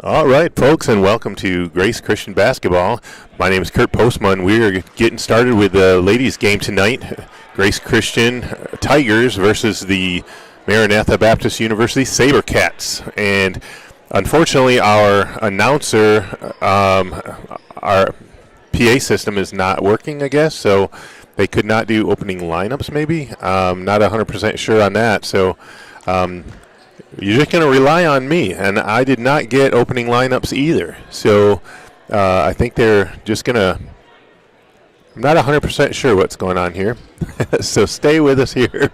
All right, folks, and welcome to Grace Christian Basketball. My name is Kurt Postman. We're getting started with the ladies' game tonight. Grace Christian Tigers versus the Maranatha Baptist University SaberCats. And unfortunately, our announcer, our PA system is not working, I guess, so they could not do opening lineups maybe. Not 100% sure on that, so you're just going to rely on me, and I did not get opening lineups either. So I think they're just going to – I'm not 100% sure what's going on here. So stay with us here.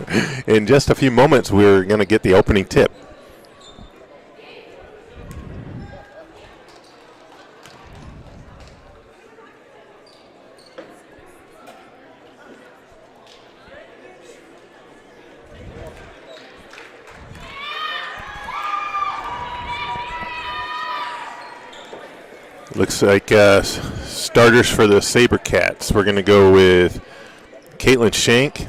In just a few moments, we're going to get the opening tip. Looks like starters for the SaberCats. We're going to go with Caitlin Shank,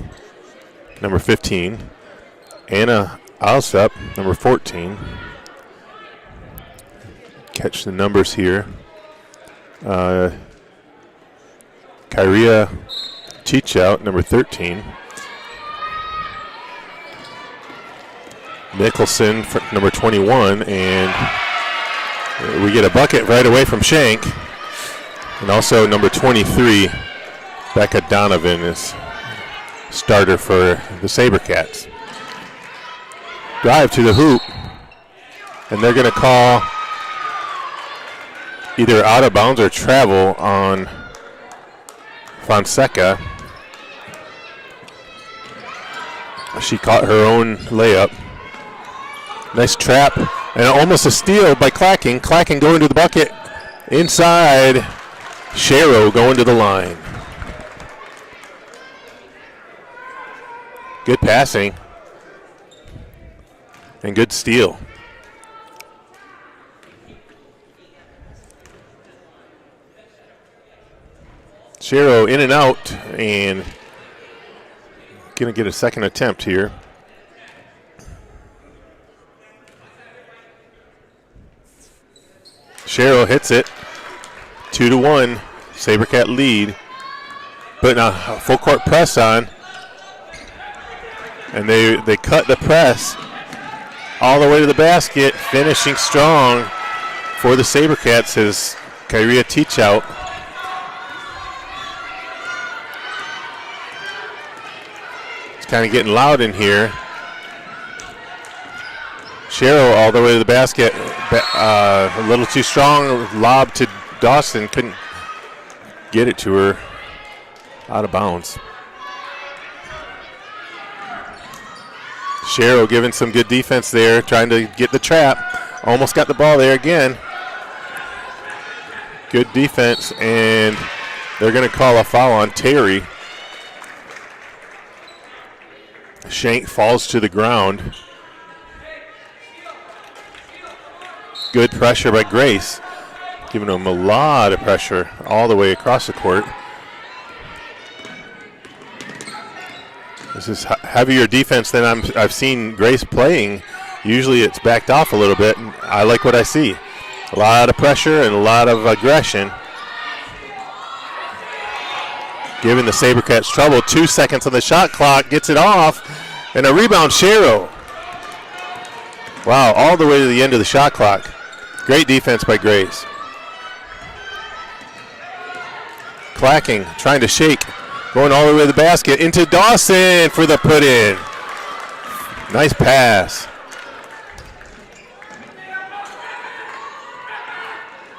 number 15. Anna Alsup, number 14. Catch the numbers here. Kyria Chichout, number 13. Nicholson, number 21, and we get a bucket right away from Shank. And also number 23, Becca Donovan, is starter for the SaberCats. Drive to the hoop. And they're going to call either out of bounds or travel on Fonseca. She caught her own layup. Nice trap. And almost a steal by Clacking. Clacking going to the bucket. Inside. Shero going to the line. Good passing. And good steal. Shero in and out. And going to get a second attempt here. Shero hits it, 2-1, SaberCat lead. Putting a full court press on. And they cut the press all the way to the basket, finishing strong for the SaberCats is Kyria Chichout. It's kind of getting loud in here. Shero all the way to the basket, a little too strong, lob to Dawson, couldn't get it to her, out of bounds. Shero giving some good defense there, trying to get the trap, almost got the ball there again. Good defense, and they're going to call a foul on Terry. Shank falls to the ground. Good pressure by Grace, giving them a lot of pressure all the way across the court. This is heavier defense than I've seen Grace playing. Usually it's backed off a little bit, and I like what I see. A lot of pressure and a lot of aggression. Giving the SaberCats trouble. 2 seconds on the shot clock, gets it off, and a rebound, Shero. Wow, all the way to the end of the shot clock. Great defense by Grace. Clacking, trying to shake. Going all the way to the basket. Into Dawson for the put-in. Nice pass.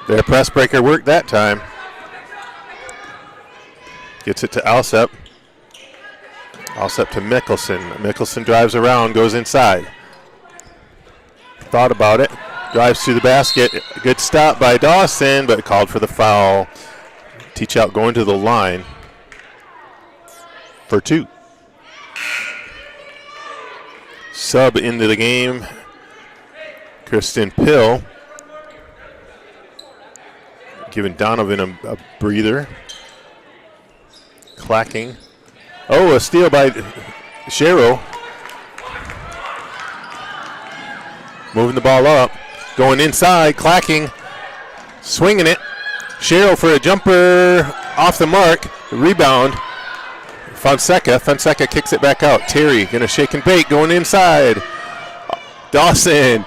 Their press breaker worked that time. Gets it to Alsup. Alsup to Mickelson. Mickelson drives around, goes inside. Thought about it. Drives to the basket. Good stop by Dawson, but called for the foul. Chichout going to the line for 2. Sub into the game, Kristen Pill. Giving Donovan a breather. Clacking. Oh, a steal by Shero. Moving the ball up. going inside, clacking, swinging it. Cheryl for a jumper off the mark. Rebound. Fonseca kicks it back out. Terry gonna shake and bake, going inside. Dawson,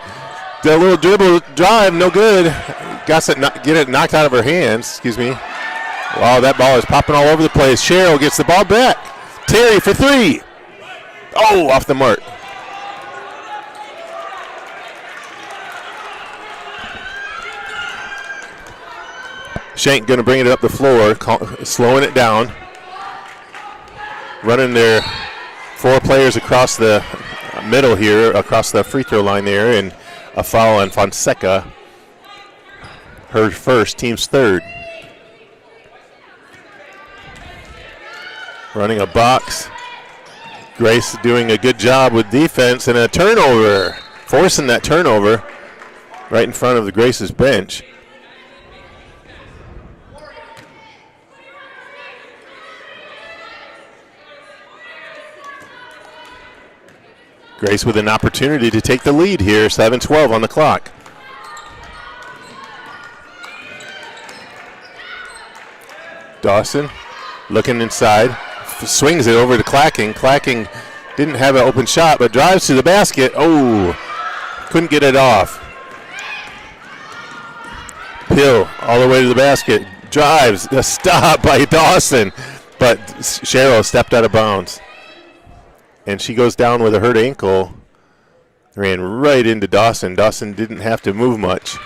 the little dribble drive, no good. Get it knocked out of her hands. Excuse me. Wow, that ball is popping all over the place. Cheryl gets the ball back. Terry for three. Oh, off the mark. Shank going to bring it up the floor, slowing it down. Running their 4 players across the middle here, across the free throw line there, and a foul on Fonseca. Her first, team's third. Running a box. Grace doing a good job with defense and a turnover. Forcing that turnover right in front of the Grace's bench. Grace with an opportunity to take the lead here, 7:12 on the clock. Dawson looking inside, swings it over to Clacking. Clacking didn't have an open shot, but drives to the basket. Oh, couldn't get it off. Pill all the way to the basket, drives, a stop by Dawson, but Cheryl stepped out of bounds. And she goes down with a hurt ankle. Ran right into Dawson. Dawson didn't have to move much.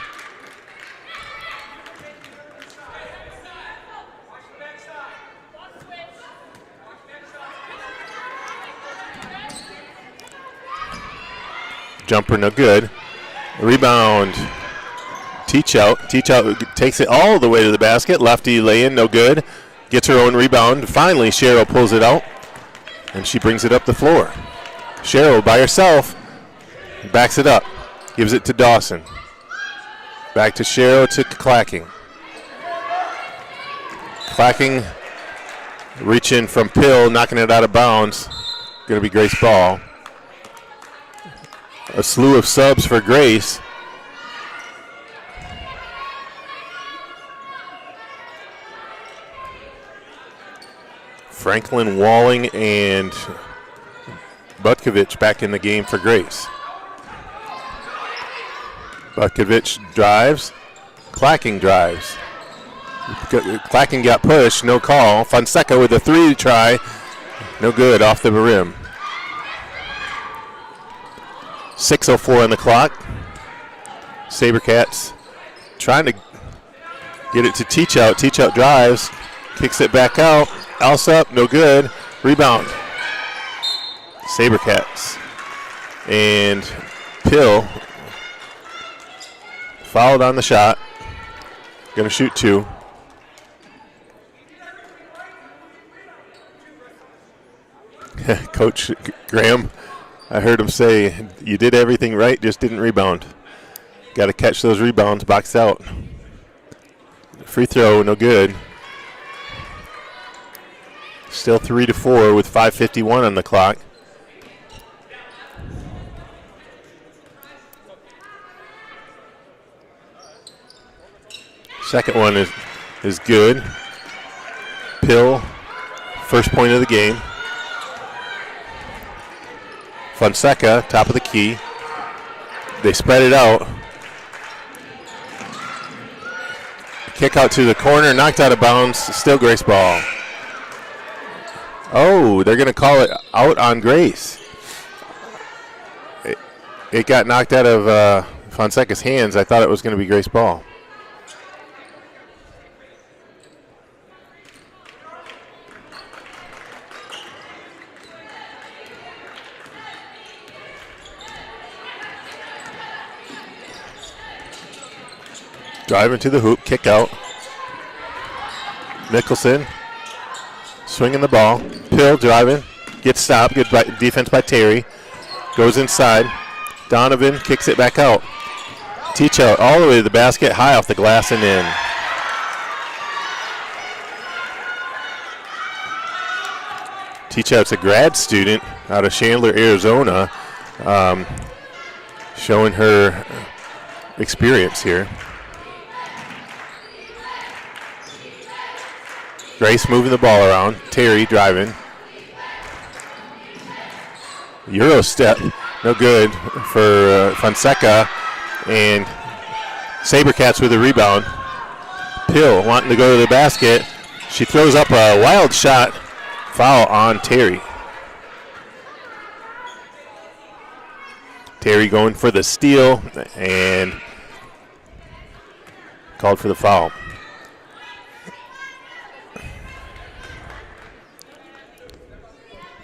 Jumper no good. Rebound. Teach out. Teach out takes it all the way to the basket. Lefty lay in, no good. Gets her own rebound. Finally, Cheryl pulls it out. And she brings it up the floor. Cheryl by herself backs it up. Gives it to Dawson. Back to Cheryl to Clacking. Clacking reaching from Pill, knocking it out of bounds. Going to be Grace ball. A slew of subs for Grace. Franklin, Walling, and Butkovich back in the game for Grace. Butkovich drives. Clacking drives. Clacking got pushed, no call. Fonseca with a 3 try. No good, off the rim. 6:04 on the clock. Sabercats trying to get it to Teach Out. Teach Out drives. Kicks it back out. Alsop, no good. Rebound. Sabercats. And Pill fouled on the shot. Going to shoot 2. Coach Graham, I heard him say, you did everything right, just didn't rebound. Got to catch those rebounds, box out. Free throw, no good. Still 3-4 with 5:51 on the clock. Second one is good. Pill, first point of the game. Fonseca, top of the key. They spread it out. Kick out to the corner, knocked out of bounds, still Grace ball. Oh, they're going to call it out on Grace. It got knocked out of Fonseca's hands. I thought it was going to be Grace ball. Driving to the hoop, kick out. Mickelson swinging the ball. Pill driving, gets stopped. Good defense by Terry. Goes inside. Donovan kicks it back out. Teach Out all the way to the basket, high off the glass and in. Teach Out's a grad student out of Chandler, Arizona. Showing her experience here. Grace moving the ball around. Terry driving. Euro step, no good for Fonseca. And Sabercats with a rebound. Pill wanting to go to the basket. She throws up a wild shot. Foul on Terry. Terry going for the steal and called for the foul.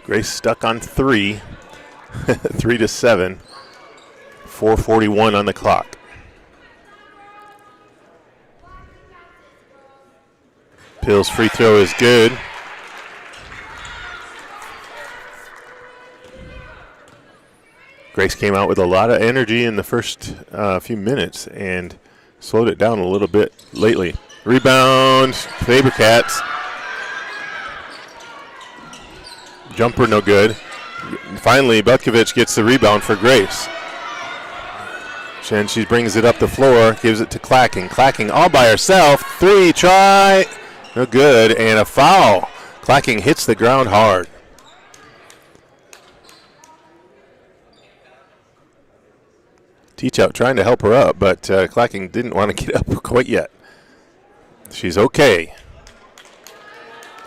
Grace stuck on 3, 3-7, 4:41 on the clock. Pill's free throw is good. Grace came out with a lot of energy in the first few minutes and slowed it down a little bit lately. Rebound, Sabercats. Jumper no good. Finally, Butkovich gets the rebound for Grace. And she brings it up the floor, gives it to Clacking. Clacking all by herself. 3, try. No good, and a foul. Clacking hits the ground hard. Teach out trying to help her up, but Clacking didn't want to get up quite yet. She's okay.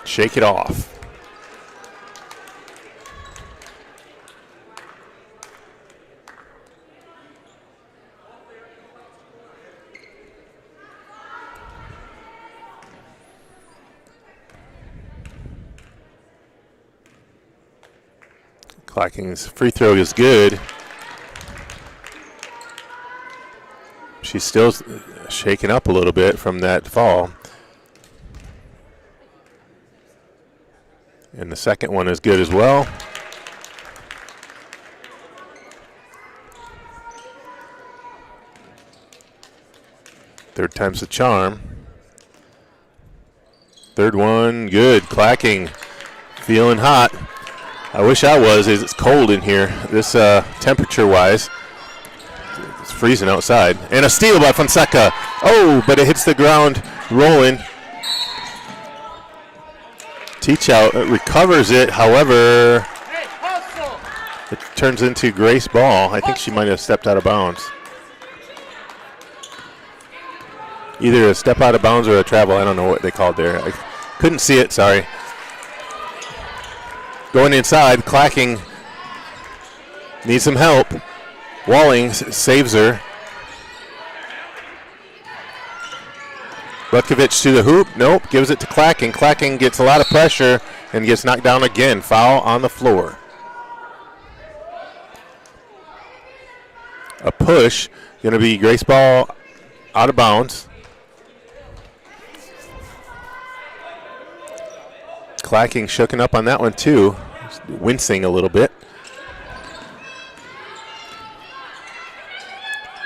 Shake it off. Clacking's free throw is good. She's still shaken up a little bit from that fall. And the second one is good as well. Third time's the charm. Third one, good. Clacking, feeling hot. I wish I was. It's cold in here. This temperature-wise, it's freezing outside. And a steal by Fonseca. Oh, but it hits the ground rolling. Teach out recovers it. However, it turns into Grace ball. I think she might have stepped out of bounds. Either a step out of bounds or a travel. I don't know what they called there. I couldn't see it. Sorry. Going inside, Clacking needs some help. Walling saves her. Butkovich to the hoop. Nope, gives it to Clacking. Clacking gets a lot of pressure and gets knocked down again. Foul on the floor. A push. Going to be Grace ball out of bounds. Clacking shooken up on that one too, wincing a little bit.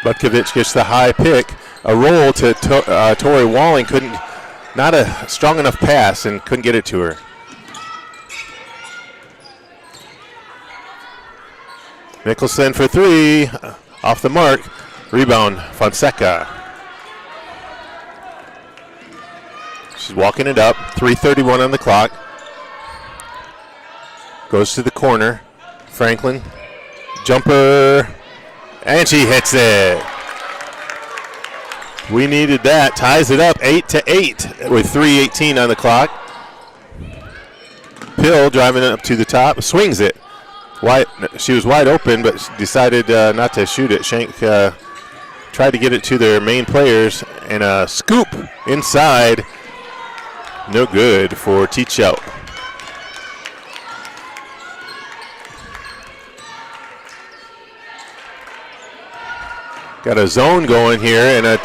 Butkovich gets the high pick. A roll to Tori Walling. Not a strong enough pass and couldn't get it to her. Mickelson for 3, off the mark. Rebound, Fonseca. She's walking it up, 3:31 on the clock. Goes to the corner. Franklin, jumper, and she hits it. We needed that. Ties it up 8-8 with 3:18 on the clock. Pill driving it up to the top, swings it. She was wide open, but decided not to shoot it. Shank tried to get it to their main players, and a scoop inside. No good for Teach Out. Got a zone going here, and a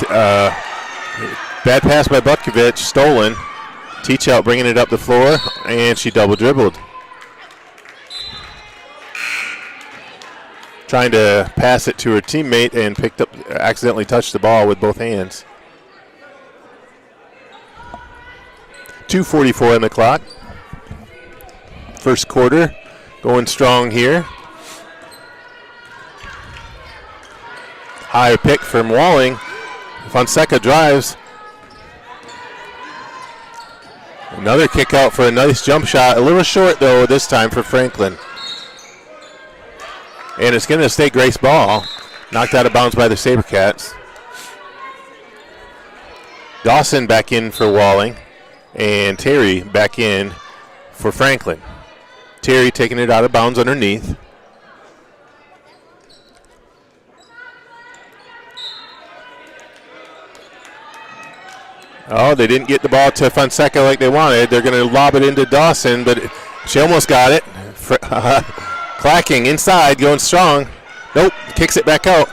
bad pass by Butkovich, stolen. Teach Out bringing it up the floor, and she double dribbled. Trying to pass it to her teammate and accidentally touched the ball with both hands. 2:44 on the clock. First quarter going strong here. high pick from Walling. Fonseca drives. Another kick out for a nice jump shot. A little short, though, this time for Franklin. And it's going to stay Grace ball. Knocked out of bounds by the SaberCats. Dawson back in for Walling. And Terry back in for Franklin. Terry taking it out of bounds underneath. Oh, they didn't get the ball to Fonseca like they wanted. They're going to lob it into Dawson, but she almost got it. Clacking inside, going strong. Nope, kicks it back out.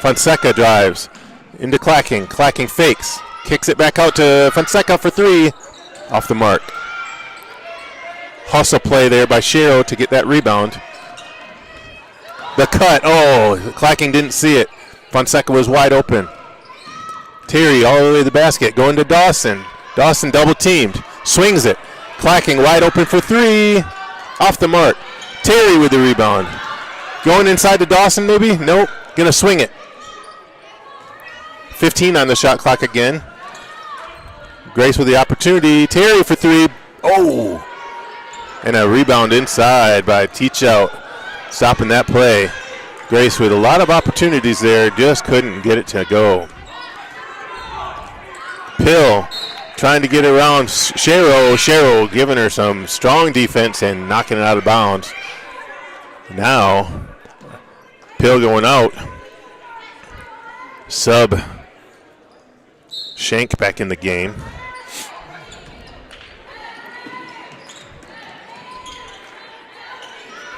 Fonseca drives into Clacking. Clacking fakes. Kicks it back out to Fonseca for 3. Off the mark. Hustle play there by Shero to get that rebound. The cut. Oh, Clacking didn't see it. Fonseca was wide open. Terry all the way to the basket, going to Dawson. Dawson double teamed, swings it. Clacking wide open for 3. Off the mark. Terry with the rebound. Going inside to Dawson maybe? Nope, gonna swing it. 15 on the shot clock again. Grace with the opportunity. Terry for 3. Oh! And a rebound inside by Teach Out. Stopping that play. Grace with a lot of opportunities there, just couldn't get it to go. Pill trying to get around Shero. Shero giving her some strong defense and knocking it out of bounds. Now, Pill going out. Sub Shank back in the game.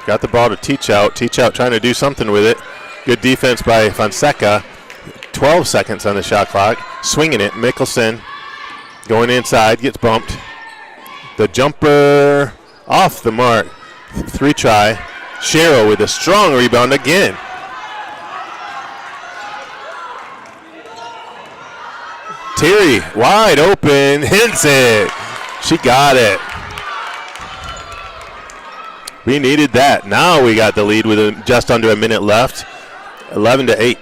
Got the ball to Teach Out. Teach Out trying to do something with it. Good defense by Fonseca. 12 seconds on the shot clock. Swinging it. Mickelson going inside. Gets bumped. The jumper off the mark. 3 try. Shero with a strong rebound again. Terry wide open. Hits it. She got it. We needed that. Now we got the lead with just under a minute left. 11-8.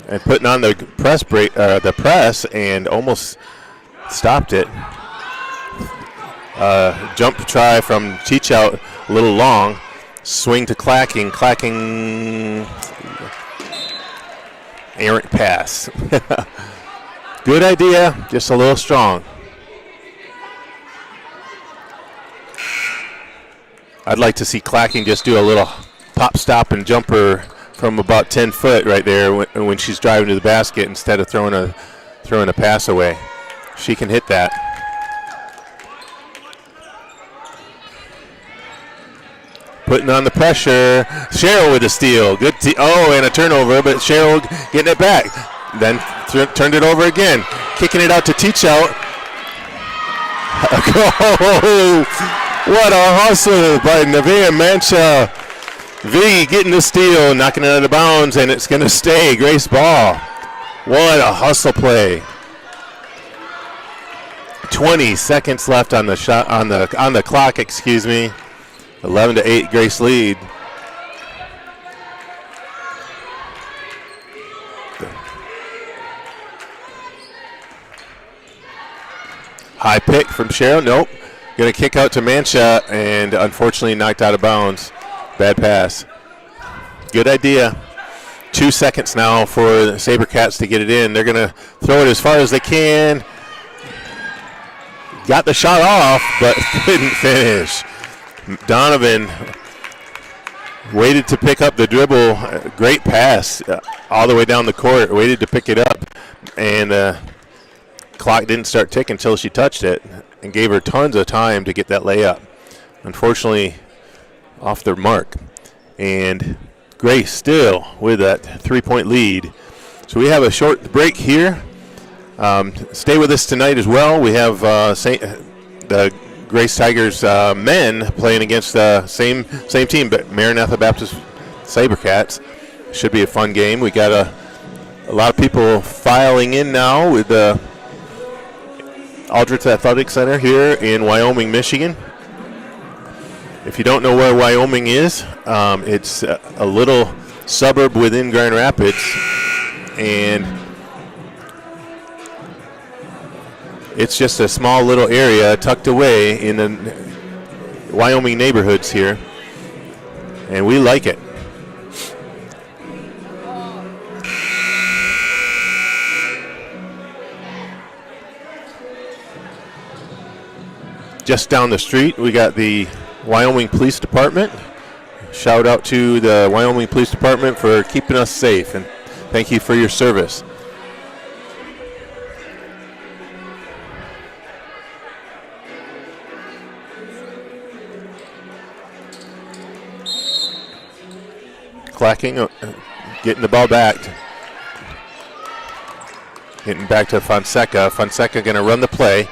And putting on the press break, the press, and almost stopped it. Jump try from Teach Out, a little long. Swing to Clacking. Clacking. Errant pass. Good idea, just a little strong. I'd like to see Clacking just do a little pop, stop, and jumper from about 10 foot right there when she's driving to the basket instead of throwing a pass away. She can hit that. Putting on the pressure. Cheryl with a steal. Good. And a turnover, but Cheryl getting it back. Then turned it over again. Kicking it out to Teach Out. What a hustle by Nevaeh Mancha. V getting the steal, knocking it out of bounds, and it's going to stay. Grace ball. What a hustle play. 20 seconds left on the shot on the clock. Excuse me. 11-8, Grace lead. High pick from Cheryl. Nope. Going to kick out to Mancha, and unfortunately knocked out of bounds. Bad pass. Good idea. 2 seconds now for the SaberCats to get it in. They're going to throw it as far as they can. Got the shot off, but couldn't finish. Donovan waited to pick up the dribble. Great pass all the way down the court. Waited to pick it up, and clock didn't start ticking until she touched it, and gave her tons of time to get that layup. Unfortunately, off their mark. And Grace still with that 3-point lead. So we have a short break here. Stay with us tonight as well. We have the Grace Tigers men playing against the same team, but Maranatha Baptist SaberCats. Should be a fun game. We got a lot of people filing in now with the Aldrich Athletic Center here in Wyoming, Michigan. If you don't know where Wyoming is, it's a little suburb within Grand Rapids, and it's just a small little area tucked away in the Wyoming neighborhoods here, and we like it. Just down the street, we got the Wyoming Police Department. Shout out to the Wyoming Police Department for keeping us safe, and thank you for your service. Clacking, getting the ball back. Getting back to Fonseca. Fonseca going to run the play.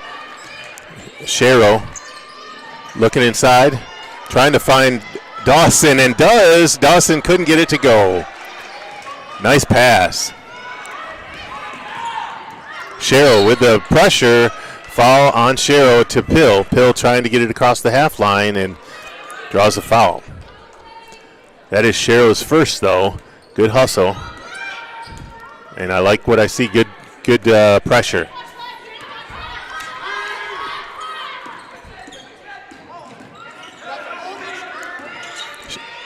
Shero looking inside, trying to find Dawson, and does. Dawson couldn't get it to go. Nice pass. Shero with the pressure. Foul on Shero to Pill. Pill trying to get it across the half line and draws a foul. That is Shero's first, though. Good hustle. And I like what I see. Good pressure.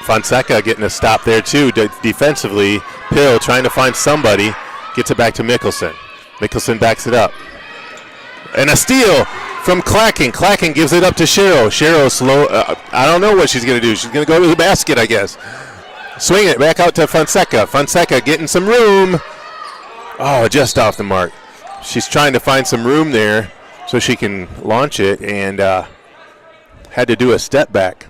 Fonseca getting a stop there, too, defensively. Pill trying to find somebody. Gets it back to Mickelson. Mickelson backs it up. And a steal from Clacking. Clacking gives it up to Shero. Shero slow. I don't know what she's going to do. She's going to go to the basket, I guess. Swing it back out to Fonseca. Fonseca getting some room. Oh, just off the mark. She's trying to find some room there so she can launch it, and had to do a step back.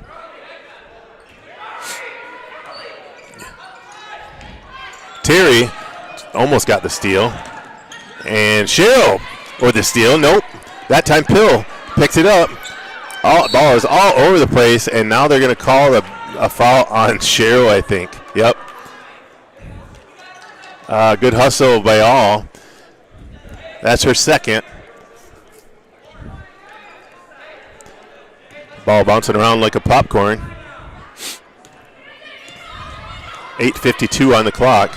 Terry almost got the steal. And Shero or the steal. Nope. That time Pill picks it up. Ball is all over the place, and now they're going to call a foul on Shero, I think. Yep. Good hustle by all. That's her second. Ball bouncing around like a popcorn. 8:52 on the clock.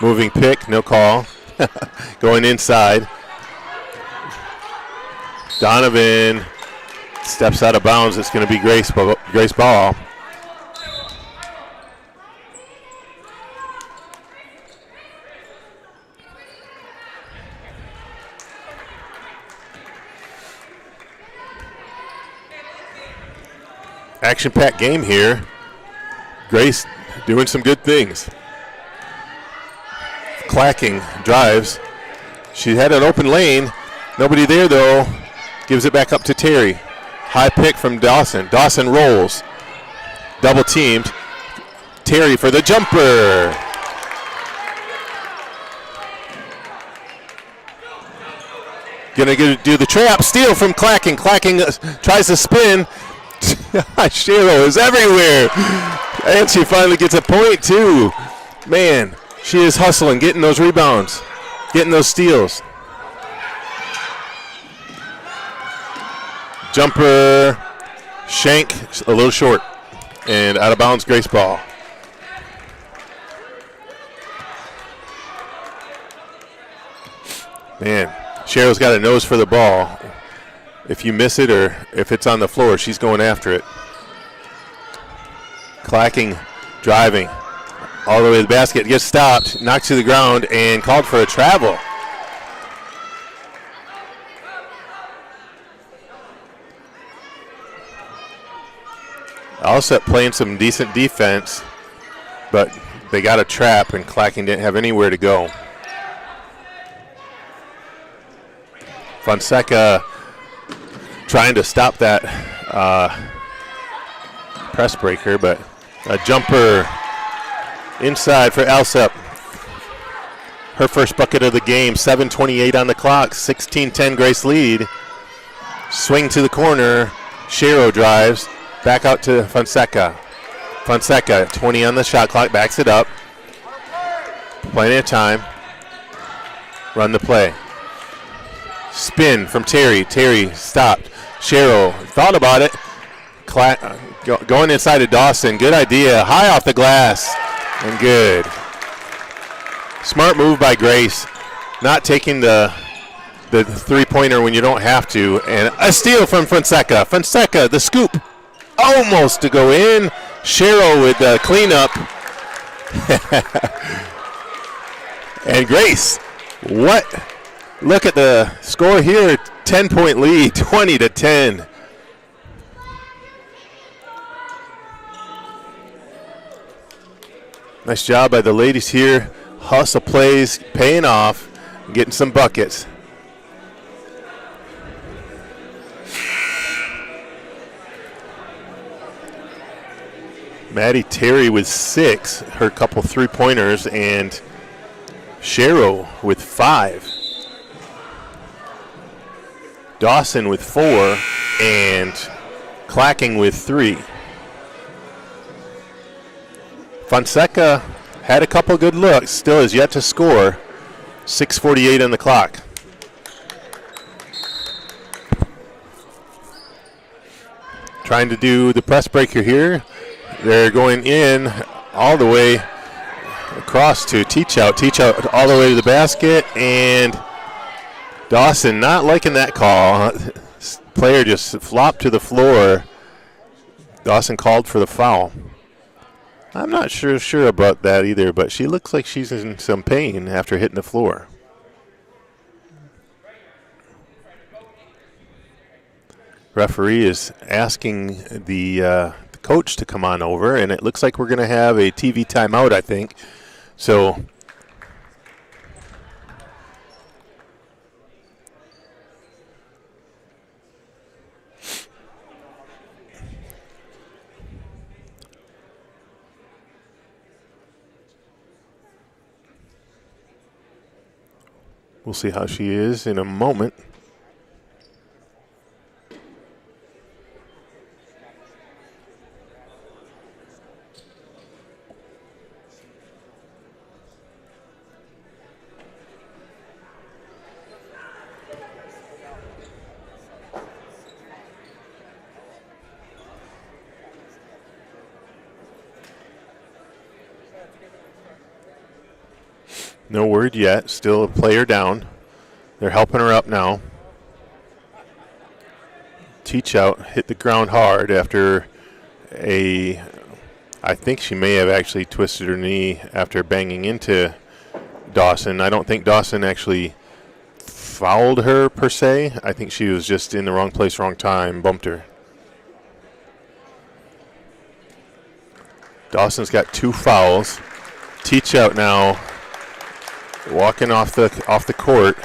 Moving pick, no call. Going inside. Donovan steps out of bounds. It's going to be Grace ball. Action-packed game here. Grace doing some good things. Clacking drives. She had an open lane. Nobody there, though. Gives it back up to Terry. High pick from Dawson. Dawson rolls. Double teamed. Terry for the jumper. Gonna do the trap. Steal from Clacking. Clacking tries to spin. Shero is everywhere. And she finally gets a point, too. Man, she is hustling, getting those rebounds, getting those steals. Jumper, shank, a little short, and out of bounds, Grace ball. Man, Cheryl's got a nose for the ball. If you miss it or if it's on the floor, she's going after it. Clacking, driving, all the way to the basket, gets stopped, knocked to the ground, and called for a travel. Allsup playing some decent defense, but they got a trap, and Clacking didn't have anywhere to go. Fonseca trying to stop that press breaker, but a jumper inside for Allsup. Her first bucket of the game, 7:28 on the clock, 16-10 Grace lead. Swing to the corner, Shero drives, back out to Fonseca. Fonseca, 20 on the shot clock, backs it up. Plenty of time. Run the play. Spin from Terry. Terry stopped. Shero thought about it. Going inside to Dawson. Good idea. High off the glass. And good. Smart move by Grace. Not taking the three-pointer when you don't have to. And a steal from Fonseca. Fonseca, the scoop. Almost to go in. Cheryl with the cleanup. And Grace, what? Look at the score here. 10-point lead, 20-10. Nice job by the ladies here. Hustle plays, paying off, getting some buckets. Maddie Terry with 6, her couple three-pointers, and Cheryl with 5. Dawson with 4, and Clacking with 3. Fonseca had a couple good looks, still has yet to score. 6:48 on the clock. Trying to do the press breaker here. They're going in all the way across to Teach Out. Teach Out all the way to the basket, and Dawson not liking that call. Player just flopped to the floor. Dawson called for the foul. I'm not sure about that either, but she looks like she's in some pain after hitting the floor. Referee is asking the coach to come on over, and it looks like we're going to have a TV timeout, I think. So we'll see how she is in a moment. No word yet. Still a player down. They're helping her up now. Teach Out hit the ground hard after I think she may have actually twisted her knee after banging into Dawson. I don't think Dawson actually fouled her per se. I think she was just in the wrong place, wrong time, bumped her. Dawson's got 2 fouls. Teach Out now walking off the court.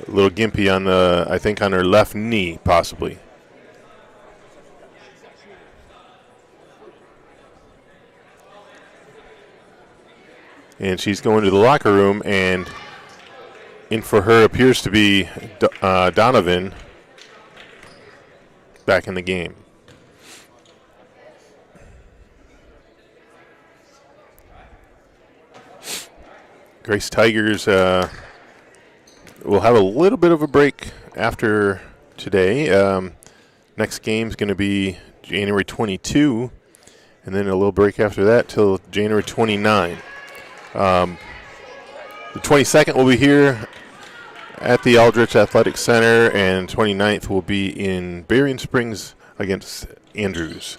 A little gimpy on I think on her left knee, possibly. And she's going to the locker room, and in for her appears to be Donovan back in the game. Grace Tigers will have a little bit of a break after today. Next game is going to be January 22, and then a little break after that till January 29. The 22nd will be here at the Aldrich Athletic Center, and 29th will be in Berrien Springs against Andrews.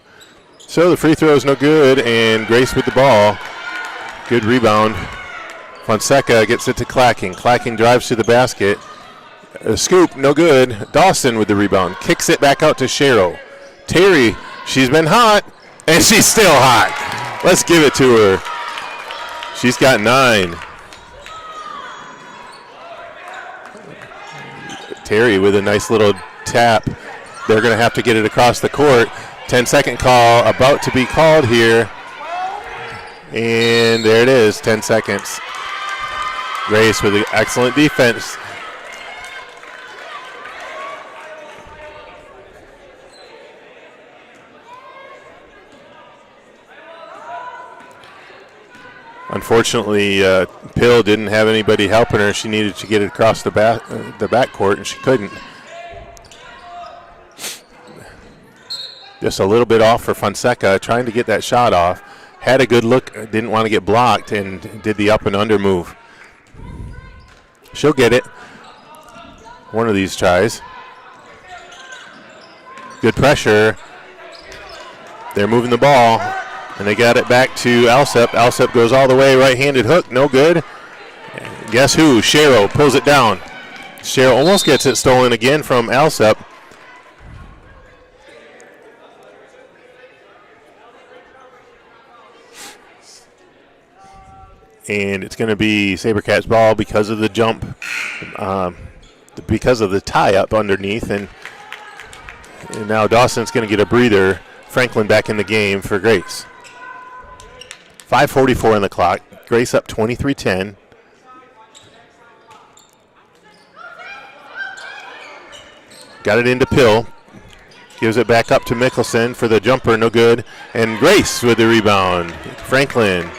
So the free throw is no good, and Grace with the ball. Good rebound. Fonseca gets it to Clacking. Clacking drives to the basket. A scoop, no good. Dawson with the rebound. Kicks it back out to Cheryl. Terry, she's been hot, and she's still hot. Let's give it to her. She's got 9. Terry with a nice little tap. They're going to have to get it across the court. 10-second call about to be called here. And there it is, 10 seconds. Grace with an excellent defense. Unfortunately, Pill didn't have anybody helping her. She needed to get it across the backcourt, and she couldn't. Just a little bit off for Fonseca, trying to get that shot off. Had a good look, didn't want to get blocked, and did the up and under move. She'll get it. One of these tries. Good pressure. They're moving the ball, and they got it back to Alsep. Alsep goes all the way, right-handed hook, no good. Guess who? Shero pulls it down. Shero almost gets it stolen again from Alsep. And it's going to be SaberCats ball because of the jump, because of the tie-up underneath. And now Dawson's going to get a breather. Franklin back in the game for Grace. 5:44 on the clock. Grace up 23-10. Got it into Pill. Gives it back up to Mickelson for the jumper, no good. And Grace with the rebound. Franklin.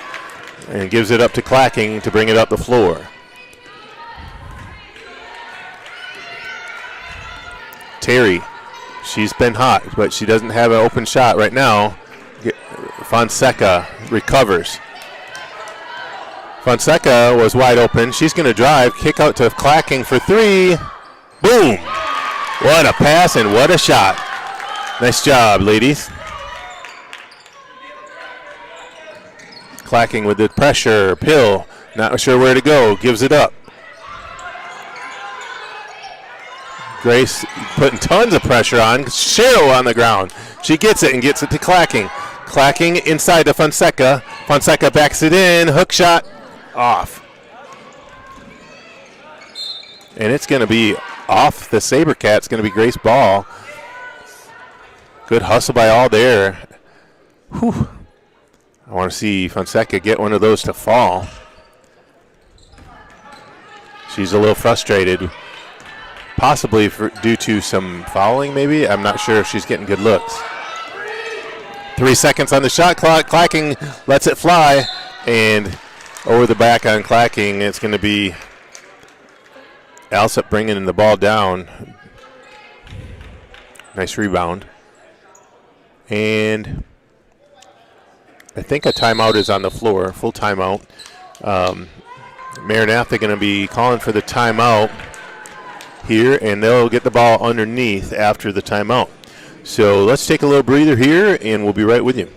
And gives it up to Clacking to bring it up the floor. Terry, she's been hot, but she doesn't have an open shot right now. Fonseca recovers. Fonseca was wide open. She's going to drive, kick out to Clacking for three. Boom! What a pass and what a shot. Nice job, ladies. Clacking with the pressure. Pill, not sure where to go, gives it up. Grace putting tons of pressure on. Cheryl on the ground. She gets it and gets it to Clacking. Clacking inside to Fonseca. Fonseca backs it in. Hook shot off. And it's going to be off the SaberCats. It's going to be Grace ball. Good hustle by all there. Whew. I want to see Fonseca get one of those to fall. She's a little frustrated, possibly due to some fouling maybe. I'm not sure if she's getting good looks. 3 seconds on the shot clock. Clacking lets it fly, and over the back on Clacking, it's going to be Alsep bringing the ball down. Nice rebound. And I think a timeout is on the floor, full timeout. Maranatha going to be calling for the timeout here, and they'll get the ball underneath after the timeout. So let's take a little breather here, and we'll be right with you.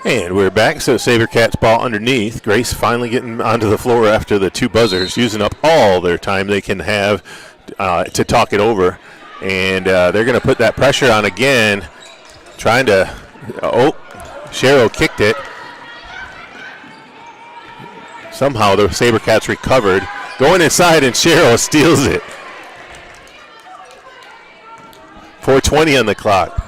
And we're back, so SaberCats ball underneath. Grace finally getting onto the floor after the two buzzers, using up all their time they can have to talk it over. And they're going to put that pressure on again, trying to, Cheryl kicked it. Somehow the SaberCats recovered. Going inside, and Cheryl steals it. 4:20 on the clock.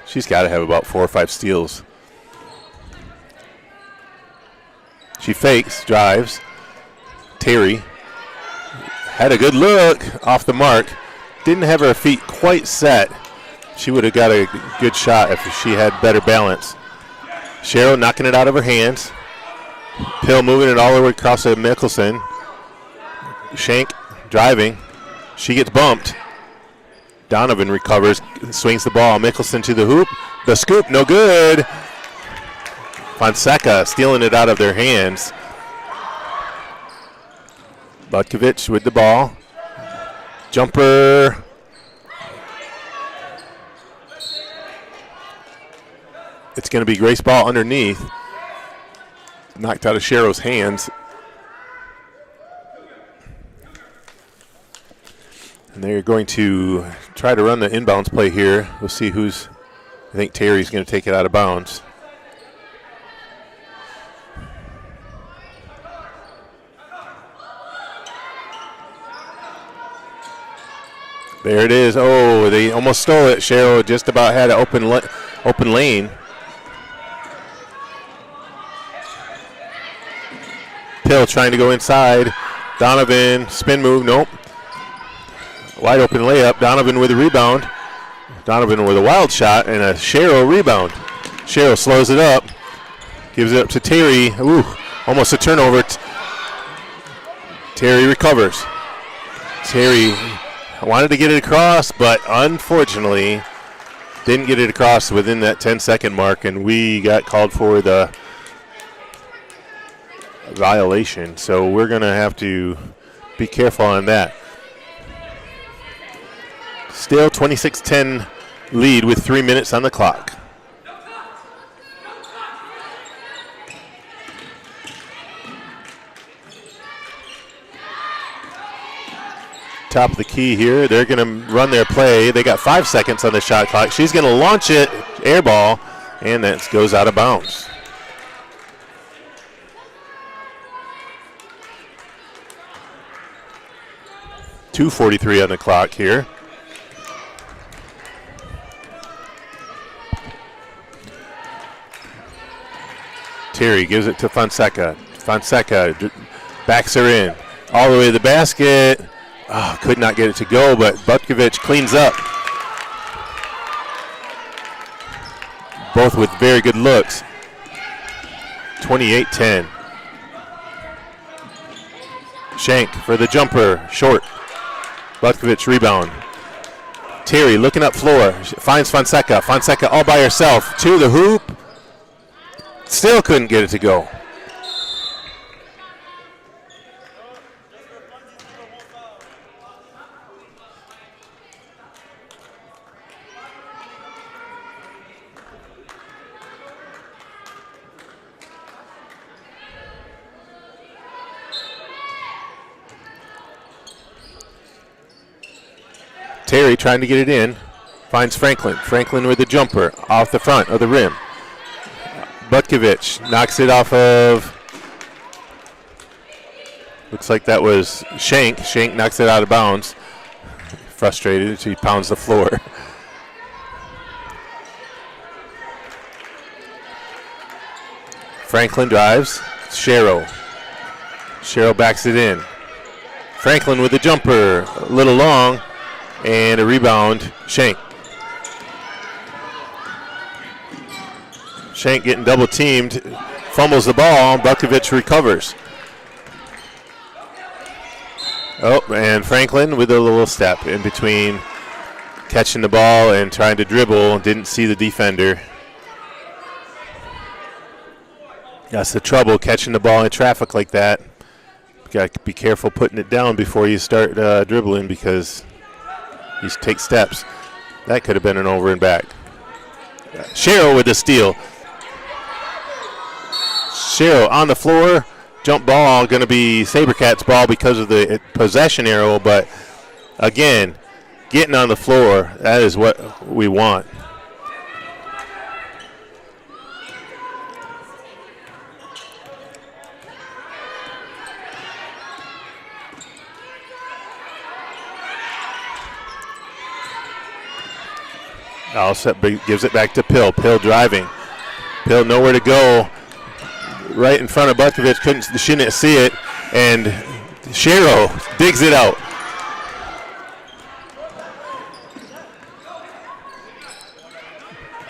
She's got to have about 4 or 5 steals. She fakes, drives. Terry had a good look off the mark. Didn't have her feet quite set. She would have got a good shot if she had better balance. Cheryl knocking it out of her hands. Pill moving it all the way across to Mickelson. Shank driving. She gets bumped. Donovan recovers, swings the ball. Mickelson to the hoop. The scoop, no good. Fonseca stealing it out of their hands. Butkovich with the ball. Jumper. It's going to be Grace ball underneath. Knocked out of Sherrow's hands. And they're going to try to run the inbounds play here. We'll see who's, I think Terry's going to take it out of bounds. There it is. Oh, they almost stole it. Cheryl just about had an open lane. Pill trying to go inside. Donovan, spin move, nope. Wide open layup. Donovan with a rebound. Donovan with a wild shot and a Cheryl rebound. Cheryl slows it up. Gives it up to Terry. Ooh, almost a turnover. Terry recovers. Terry wanted to get it across, but unfortunately didn't get it across within that 10-second mark, and we got called for the violation. So we're going to have to be careful on that. Still 26-10 lead with 3 minutes on the clock. Top of the key here. They're going to run their play. They got 5 seconds on the shot clock. She's going to launch it, air ball, and that goes out of bounds. .243 on the clock here. Terry gives it to Fonseca. Fonseca backs her in. All the way to the basket. Oh, could not get it to go, but Butkovich cleans up. Both with very good looks. 28-10. Shank for the jumper, short. Butkovich rebound. Terry looking up floor, finds Fonseca. Fonseca all by herself to the hoop. Still couldn't get it to go. Terry trying to get it in, finds Franklin. Franklin with the jumper off the front of the rim. Butkovich knocks it off of, looks like that was Shank. Shank knocks it out of bounds. Frustrated, she pounds the floor. Franklin drives, Cheryl. Cheryl backs it in. Franklin with the jumper, a little long, and a rebound, Shank. Shank getting double teamed, fumbles the ball, Butkovich recovers. Oh, and Franklin with a little step in between catching the ball and trying to dribble, didn't see the defender. That's the trouble, catching the ball in traffic like that. You got to be careful putting it down before you start dribbling, because you take steps. That could have been an over and back. Cheryl with the steal. Cheryl on the floor, jump ball, going to be SaberCats ball because of the possession arrow, but again, getting on the floor, that is what we want. Allsup gives it back to Pill. Pill driving. Pill nowhere to go. Right in front of Butkovich, she didn't see it, and Cheryl digs it out.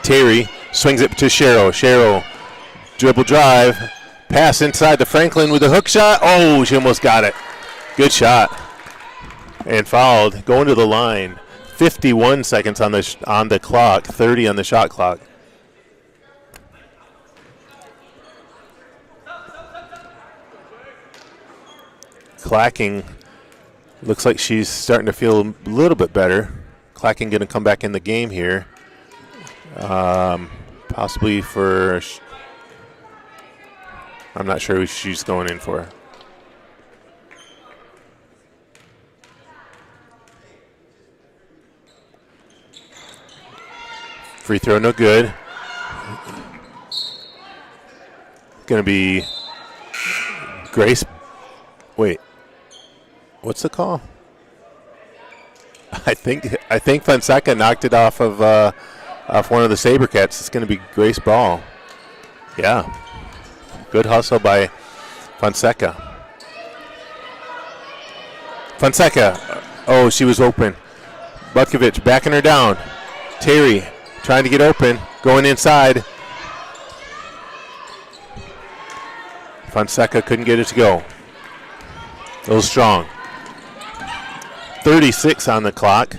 Terry swings it to Cheryl. Cheryl Dribble drive. Pass inside to Franklin with a hook shot. Oh, she almost got it. Good shot. And fouled. Going to the line. 51 seconds on the clock. 30 on the shot clock. Clacking looks like she's starting to feel a little bit better. Clacking going to come back in the game here. Possibly for, I'm not sure who she's going in for. Free throw, no good. Going to be Grace. Wait, what's the call? I think Fonseca knocked it off of one of the Sabercats. It's going to be Grace Ball. Yeah, good hustle by Fonseca. Fonseca, oh, she was open. Butkovich backing her down. Terry trying to get open, going inside. Fonseca couldn't get it to go. A little strong. 36 on the clock.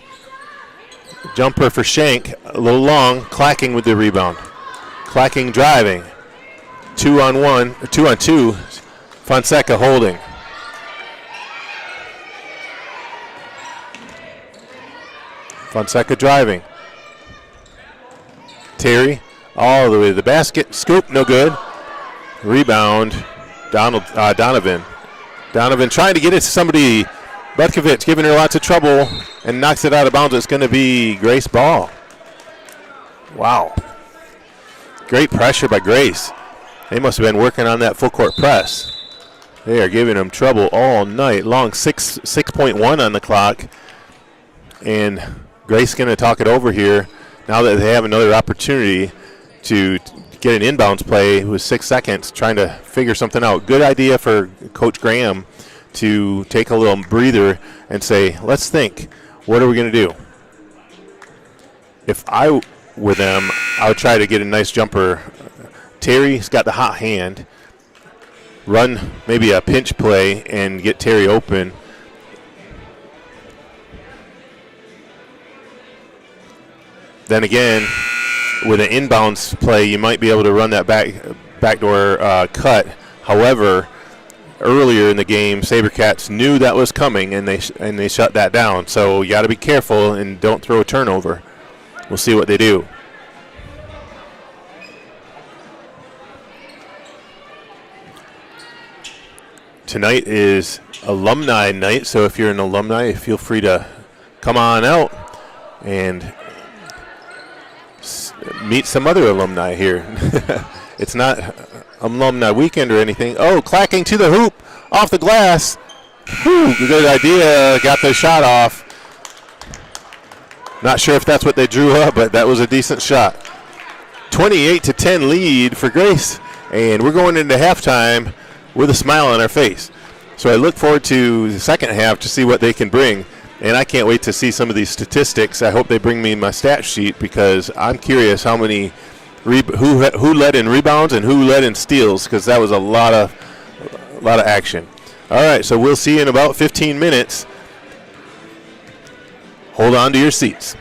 Jumper for Shank, a little long. Clacking with the rebound. Clacking driving. 2-on-1, 2-on-2. Fonseca holding. Fonseca driving. Terry all the way to the basket. Scoop, no good. Rebound, Donovan. Donovan trying to get it to somebody. Butkovich giving her lots of trouble and knocks it out of bounds. It's going to be Grace Ball. Wow. Great pressure by Grace. They must have been working on that full court press. They are giving them trouble all night long. 6.1 on the clock. And Grace going to talk it over here now that they have another opportunity to get an inbounds play with 6 seconds, trying to figure something out. Good idea for Coach Graham to take a little breather and say, let's think, what are we going to do? If I were them, I would try to get a nice jumper. Terry's got the hot hand. Run maybe a pinch play and get Terry open. Then again, with an inbounds play, you might be able to run that backdoor cut. However, earlier in the game, Sabercats knew that was coming, and they shut that down. So you got to be careful and don't throw a turnover. We'll see what they do. Tonight is alumni night, so if you're an alumni, feel free to come on out and meet some other alumni here. It's not alumni weekend or anything. Oh, clacking to the hoop, off the glass. Whew, good idea, got the shot off. Not sure if that's what they drew up, but that was a decent shot. 28-10 lead for Grace, and we're going into halftime with a smile on our face. So I look forward to the second half to see what they can bring. And I can't wait to see some of these statistics. I hope they bring me my stat sheet because I'm curious how many who led in rebounds and who led in steals, because that was a lot of action. All right, so we'll see you in about 15 minutes. Hold on to your seats.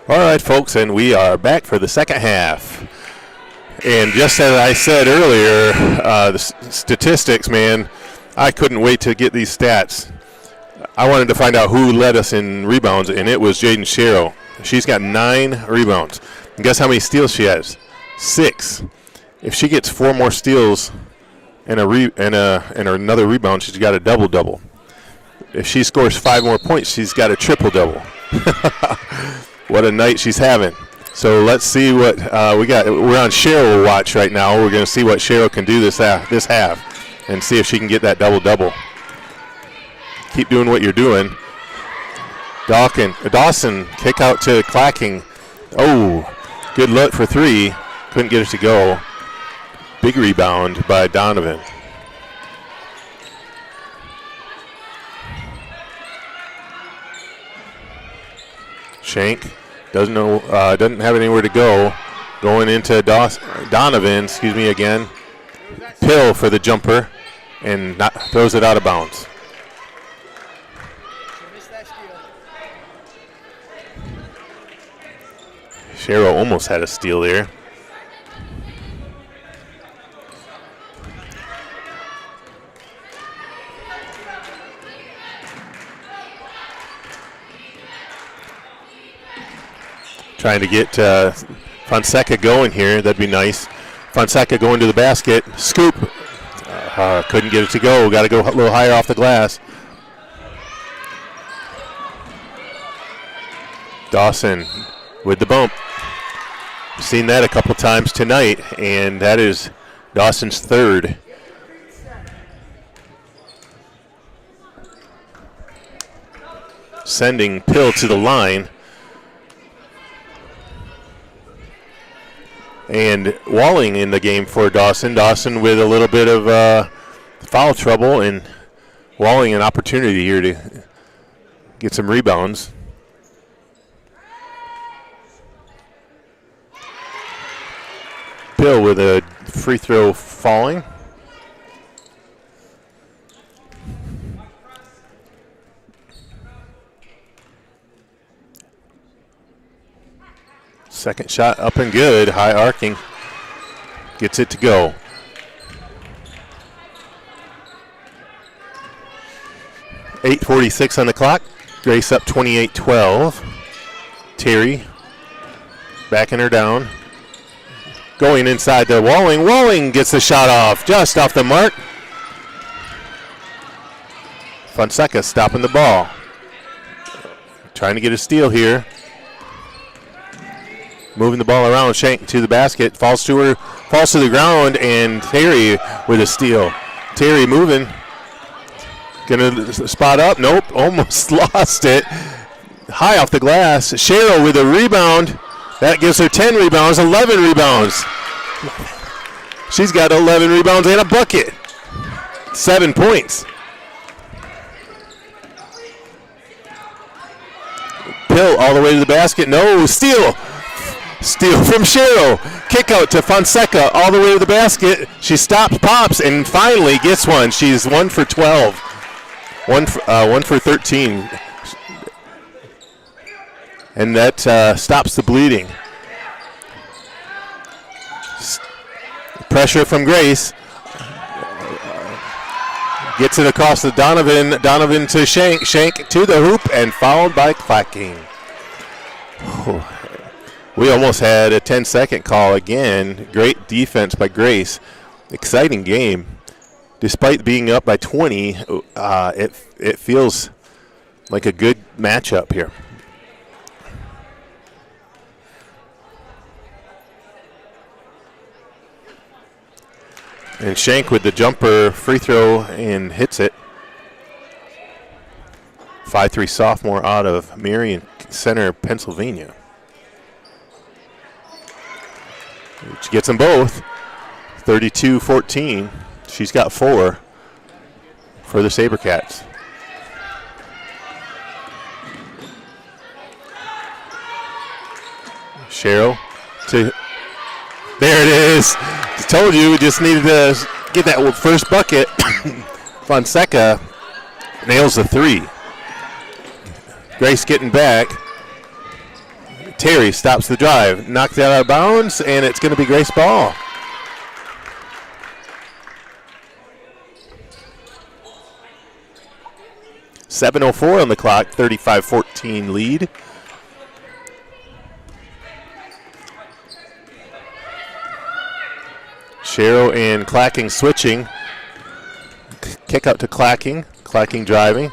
All right, folks, and we are back for the second half. And just as I said earlier, the statistics, man, I couldn't wait to get these stats. I wanted to find out who led us in rebounds, and it was Jaden Sherrill. She's got 9 rebounds. And guess how many steals she has? 6. If she gets 4 more steals and another rebound, she's got a double-double. If she scores 5 more points, she's got a triple-double. What a night she's having. So let's see what we got. We're on Cheryl watch right now. We're going to see what Cheryl can do this half and see if she can get that double-double. Keep doing what you're doing. Dawson, kick out to Clacking. Oh, good look for 3. Couldn't get it to go. Big rebound by Donovan. Shank doesn't have anywhere to go. Going into Donovan, again. Pill for the jumper and throws it out of bounds. Cheryl almost had a steal there. Trying to get Fonseca going here. That'd be nice. Fonseca going to the basket. Scoop. Couldn't get it to go. Got to go a little higher off the glass. Dawson with the bump. Seen that a couple times tonight, and that is Dawson's 3rd. Sending Pill to the line. And Walling in the game for Dawson. Dawson with a little bit of foul trouble, and Walling an opportunity here to get some rebounds. Bill with a free throw falling. Second shot up and good, high arcing. Gets it to go. .46 on the clock. Grace up 28-12. Terry backing her down. Going inside to Walling. Walling gets the shot off, just off the mark. Fonseca stopping the ball. Trying to get a steal here. Moving the ball around, Shank to the basket, falls to her, falls to the ground, and Terry with a steal. Terry moving, gonna spot up, nope, almost lost it. High off the glass, Cheryl with a rebound. That gives her 10 rebounds, 11 rebounds. She's got 11 rebounds and a bucket. 7 points. Pill all the way to the basket, no, steal. Steal from Cheryl. Kick out to Fonseca all the way to the basket. She stops, pops, and finally gets one. She's 1 for 12. 1 for 13. And that stops the bleeding. Pressure from Grace. Gets it across to Donovan. Donovan to Shank. Shank to the hoop and fouled by Clacking. We almost had a 10-second call again. Great defense by Grace. Exciting game. Despite being up by 20, it feels like a good matchup here. And Shank with the jumper free throw and hits it. 5'3" sophomore out of Marion Center, Pennsylvania. She gets them both. 32-14. She's got 4 for the SaberCats. Cheryl to, there it is. I told you we just needed to get that first bucket. Fonseca nails the 3. Grace getting back. Terry stops the drive, knocked it out of bounds, and it's going to be Grace ball. .7:04 on the clock, 35-14 lead. Sherrill and Clacking switching. Kick out to Clacking. Clacking driving.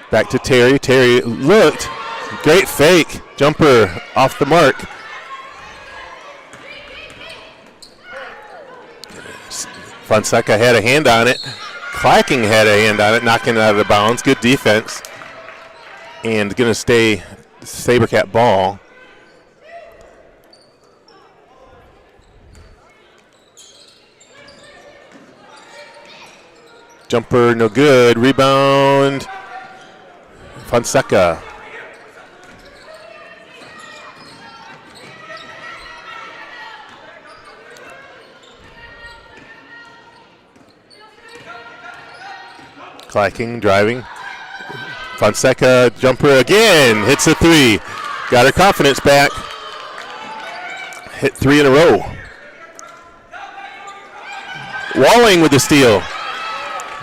Back to Terry. Terry looked. Great fake. Jumper off the mark. Fonseca had a hand on it. Clacking had a hand on it, knocking it out of bounds. Good defense. And going to stay SaberCat ball. Jumper no good. Rebound. Fonseca. Clacking, driving. Fonseca, jumper again. Hits a three. Got her confidence back. Hit 3 in a row. Walling with the steal.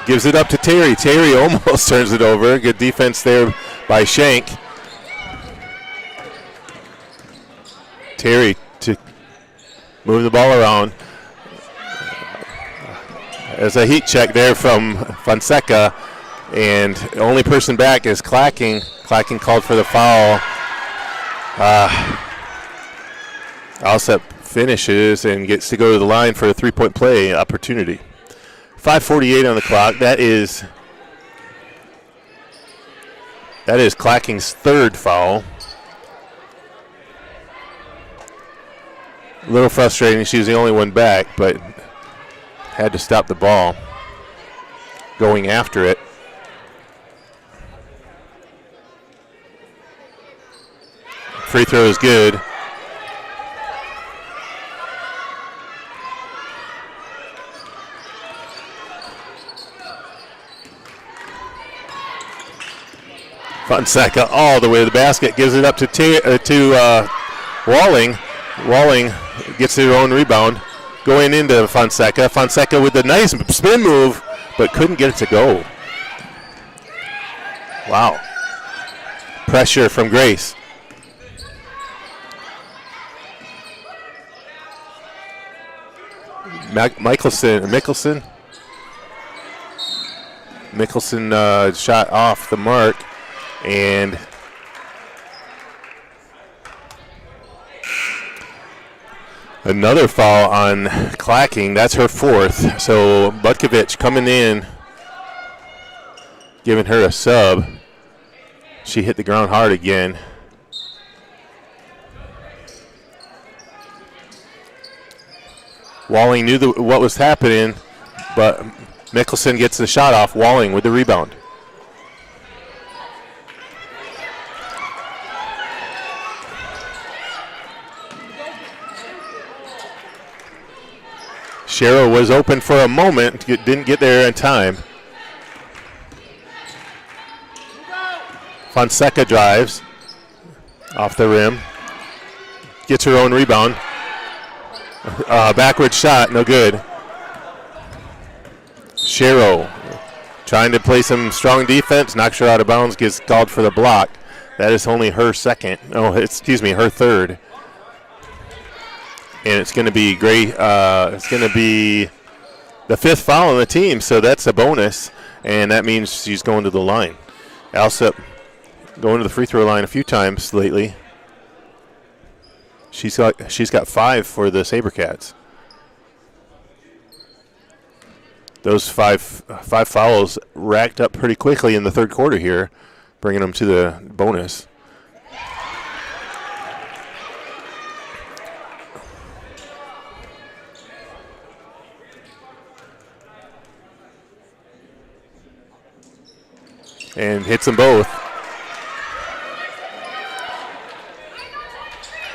Gives it up to Terry. Terry almost turns it over. Good defense there by Shank. Terry to move the ball around. There's a heat check there from Fonseca, and the only person back is Clacking. Clacking called for the foul. Alsep finishes and gets to go to the line for a three-point play opportunity. 5:48 on the clock. That is Clacking's third foul. A little frustrating. She was the only one back, but had to stop the ball going after it. Free throw is good. Fonseca all the way to the basket, gives it up to Walling. Walling gets their own rebound. Going into Fonseca. Fonseca with a nice spin move, but couldn't get it to go. Wow. Pressure from Grace. Mickelson shot off the mark, and another foul on Clacking. That's her fourth. So Butkovich coming in, giving her a sub. She hit the ground hard again. Walling knew what was happening, but Mickelson gets the shot off. Walling with the rebound. Sherrill was open for a moment, didn't get there in time. Fonseca drives off the rim, gets her own rebound. Backward shot, no good. Sherrill trying to play some strong defense, knocks her out of bounds, gets called for the block. That is only her second. Oh, her third. And it's going to be it's going to be the fifth foul on the team, so that's a bonus, and that means she's going to the line. Alsep going to the free throw line a few times lately. She's got 5 for the SaberCats. Those five fouls racked up pretty quickly in the third quarter here, bringing them to the bonus. And hits them both.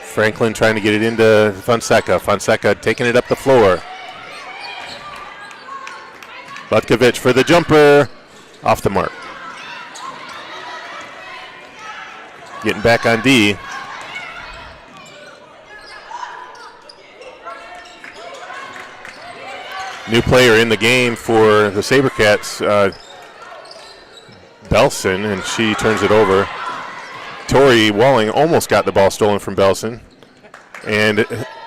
Franklin trying to get it into Fonseca. Fonseca taking it up the floor. Butkovich for the jumper. Off the mark. Getting back on D. New player in the game for the SaberCats, Belson, and she turns it over. Tori Walling almost got the ball stolen from Belson. And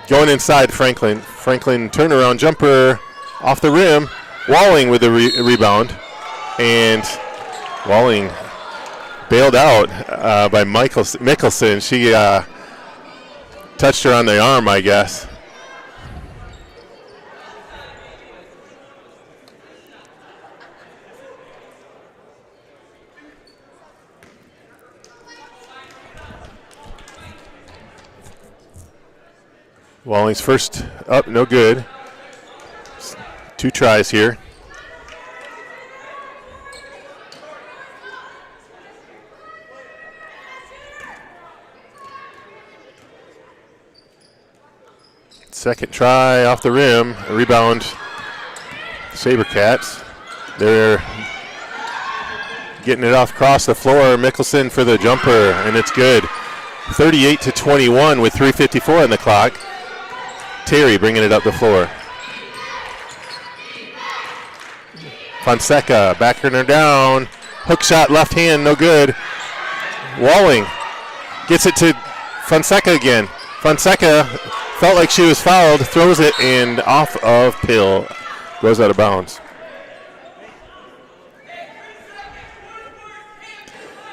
going inside, Franklin. Franklin turnaround jumper off the rim. Walling with the rebound. And Walling bailed out by Mickelson. She touched her on the arm, I guess. Walling's first up, no good. 2 tries here. Second try off the rim, a rebound. SaberCats. They're getting it off across the floor. Mickelson for the jumper, and it's good. 38-21 with 3:54 on the clock. Terry bringing it up the floor. Fonseca backing her down. Hook shot left hand, no good. Walling gets it to Fonseca again. Fonseca felt like she was fouled, throws it, and off of Pill. Goes out of bounds.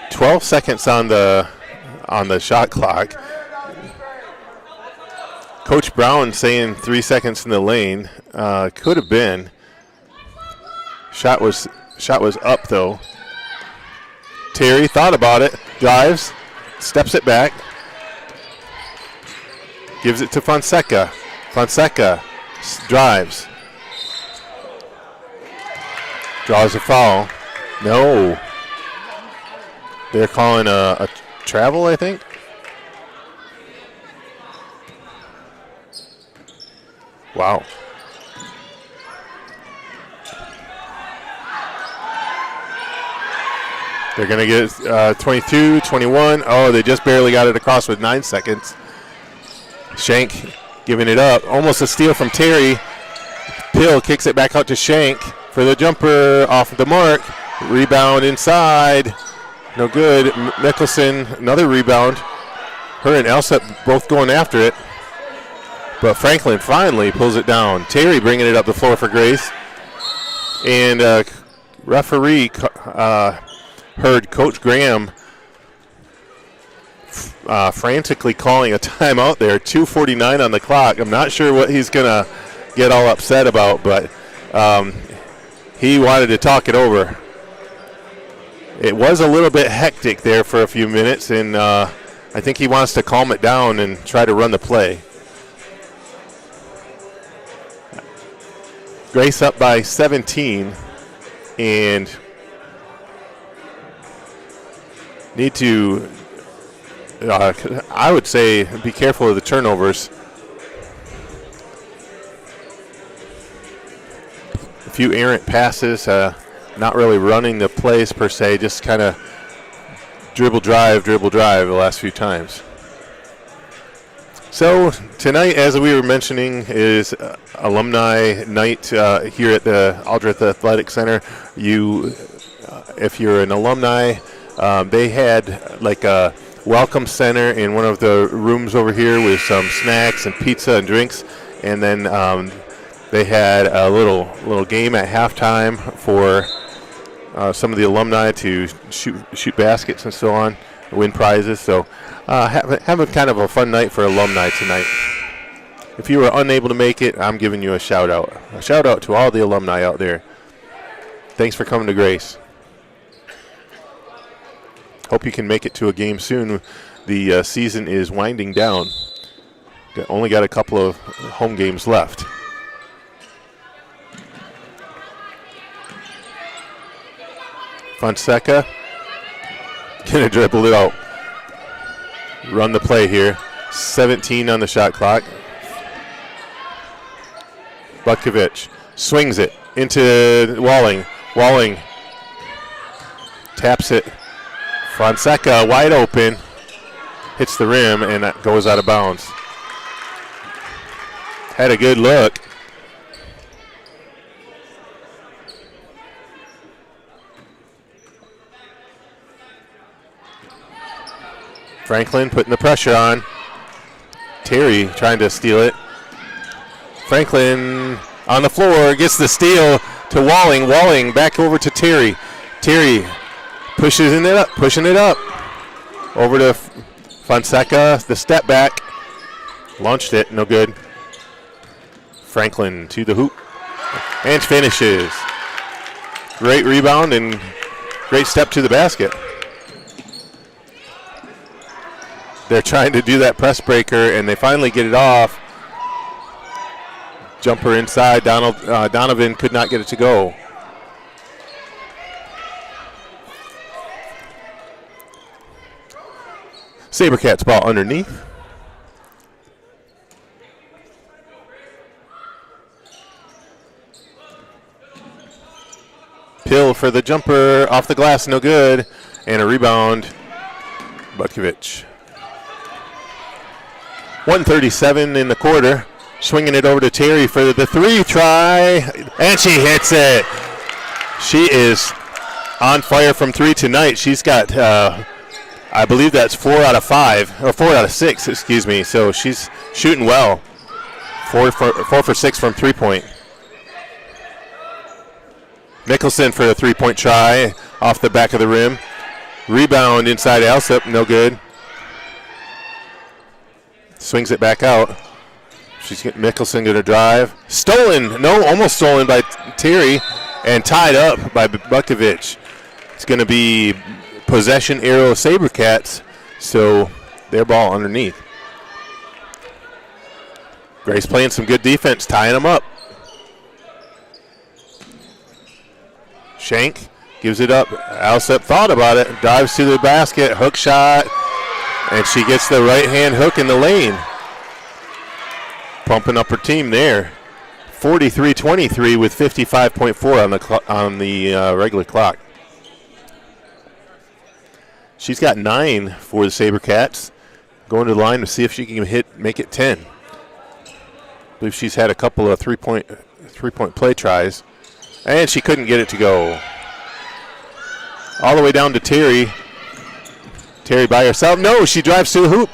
12 seconds on the shot clock. Coach Brown saying 3 seconds in the lane. Could have been. Shot was up though. Terry thought about it, drives, steps it back, gives it to Fonseca. Fonseca drives, draws a foul. No. They're calling a travel, I think. Wow. They're going to get 22, 21. Oh, they just barely got it across with 9 seconds. Shank giving it up. Almost a steal from Terry. Pill kicks it back out to Shank for the jumper off the mark. Rebound inside. No good. Mickelson, another rebound. Her and Elsep both going after it. But Franklin finally pulls it down. Terry bringing it up the floor for Grace. And referee heard Coach Graham frantically calling a timeout there. 2:49 on the clock. I'm not sure what he's going to get all upset about, but he wanted to talk it over. It was a little bit hectic there for a few minutes, and I think he wants to calm it down and try to run the play. Grace up by 17, and need to, I would say, be careful of the turnovers. A few errant passes, not really running the plays per se, just kind of dribble, drive the last few times. So tonight, as we were mentioning, is alumni night here at the Aldrich Athletic Center. If you're an alumni, they had like a welcome center in one of the rooms over here with some snacks and pizza and drinks, and then they had a little game at halftime for some of the alumni to shoot baskets and so on, win prizes. So having kind of a fun night for alumni tonight. If you were unable to make it, I'm giving you a shout out. A shout out to all the alumni out there. Thanks for coming to Grace. Hope you can make it to a game soon. The season is winding down. Only got a couple of home games left. Fonseca gonna dribble it out. Run the play here. 17 on the shot clock. Butkovich swings it into Walling. Walling taps it. Fonseca wide open. Hits the rim and that goes out of bounds. Had a good look. Franklin putting the pressure on. Terry trying to steal it. Franklin on the floor, gets the steal to Walling. Walling back over to Terry. Terry pushing it up. Over to Fonseca, the step back. Launched it, no good. Franklin to the hoop and finishes. Great rebound and great step to the basket. They're trying to do that press breaker, and they finally get it off. Jumper inside. Donovan could not get it to go. SaberCats ball underneath. Pill for the jumper, off the glass, no good. And a rebound, Butkovich. 1:37 in the quarter. Swinging it over to Terry for the three try, and she hits it. She is on fire from three tonight. She's got, I believe that's 4 out of 5, or 4 out of 6, excuse me. So she's shooting well. 4 for 6 from 3-point. Mickelson for a 3-point try off the back of the rim. Rebound inside Alsop, no good. Swings it back out. Mickelson going to drive. Stolen, no, almost stolen by Terry and tied up by Butkovich. It's going to be possession arrow SaberCats, so their ball underneath. Grace playing some good defense, tying them up. Shank gives it up. Alsep thought about it, dives to the basket, hook shot, and she gets the right-hand hook in the lane. Pumping up her team there. 43-23 with 55.4 on the regular clock. She's got 9 for the SaberCats. Going to the line to see if she can make it 10. I believe she's had a couple of three-point play tries. And she couldn't get it to go. All the way down to Terry. Terry by herself. No, she drives to the hoop.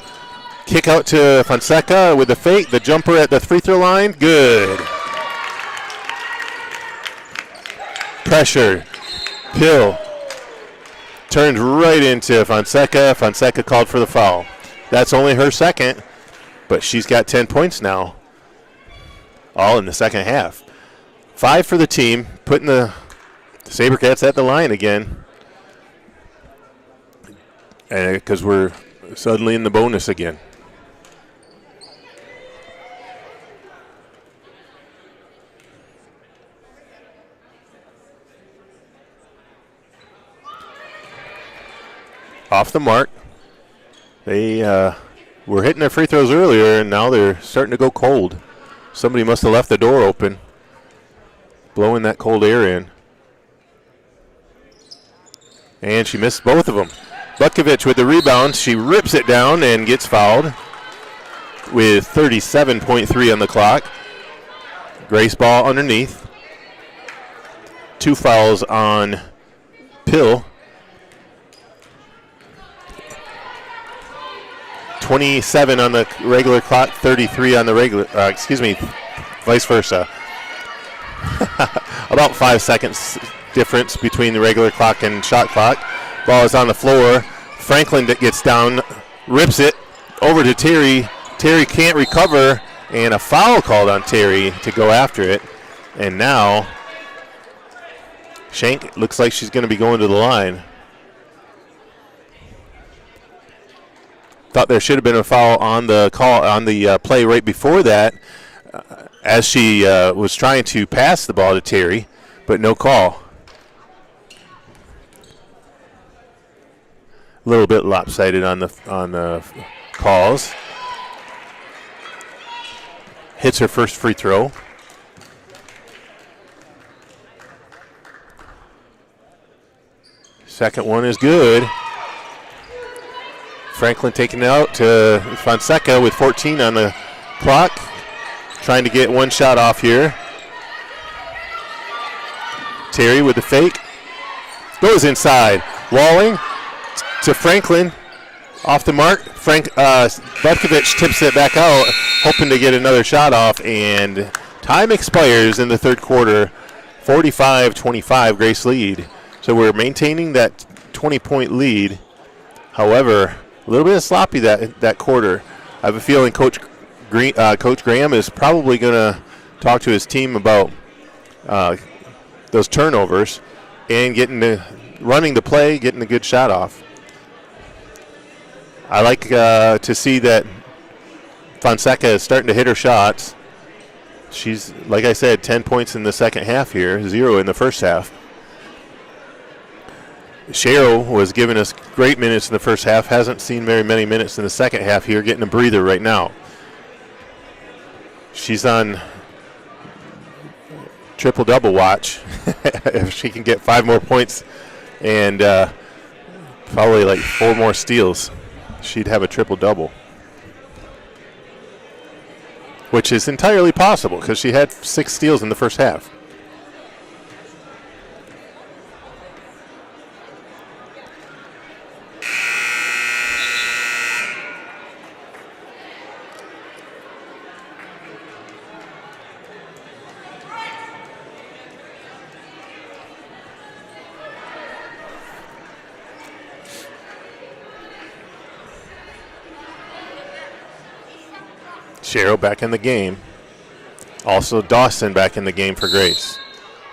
Kick out to Fonseca with the fake. The jumper at the free throw line. Good. Pressure. Pill. Turns right into Fonseca. Fonseca called for the foul. That's only her second, but she's got 10 points now. All in the second half. 5 for the team, putting the SaberCats at the line again. And because we're suddenly in the bonus again. Off the mark. They were hitting their free throws earlier, and now they're starting to go cold. Somebody must have left the door open, blowing that cold air in. And she missed both of them. Butkovich with the rebound. She rips it down and gets fouled with 37.3 on the clock. Grace ball underneath. 2 fouls on Pill. 27 on the regular clock, 33 on the regular, vice versa. About 5 seconds difference between the regular clock and shot clock. Ball is on the floor. Franklin that gets down, rips it over to Terry. Terry can't recover, and a foul called on Terry to go after it. And now Shank looks like she's going to be going to the line. Thought there should have been a foul on the call on the play right before that, as she was trying to pass the ball to Terry, but no call. A little bit lopsided on the calls. Hits her first free throw. Second one is good. Franklin taking it out to Fonseca with 14 on the clock. Trying to get one shot off here. Terry with the fake. Goes inside. Walling to Franklin. Off the mark, Frank Butkovich tips it back out, hoping to get another shot off, and time expires in the third quarter. 45-25, Grace lead. So we're maintaining that 20-point lead. However, a little bit of sloppy that quarter. I have a feeling Coach Graham is probably going to talk to his team about those turnovers and running the play, getting a good shot off. I like to see that Fonseca is starting to hit her shots. She's, like I said, 10 points in the second half here, 0 in the first half. Cheryl was giving us great minutes in the first half, hasn't seen very many minutes in the second half here, getting a breather right now. She's on triple-double watch. If she can get 5 more points and probably like 4 more steals, she'd have a triple-double, which is entirely possible because she had 6 steals in the first half. Cheryl back in the game. Also Dawson back in the game for Grace.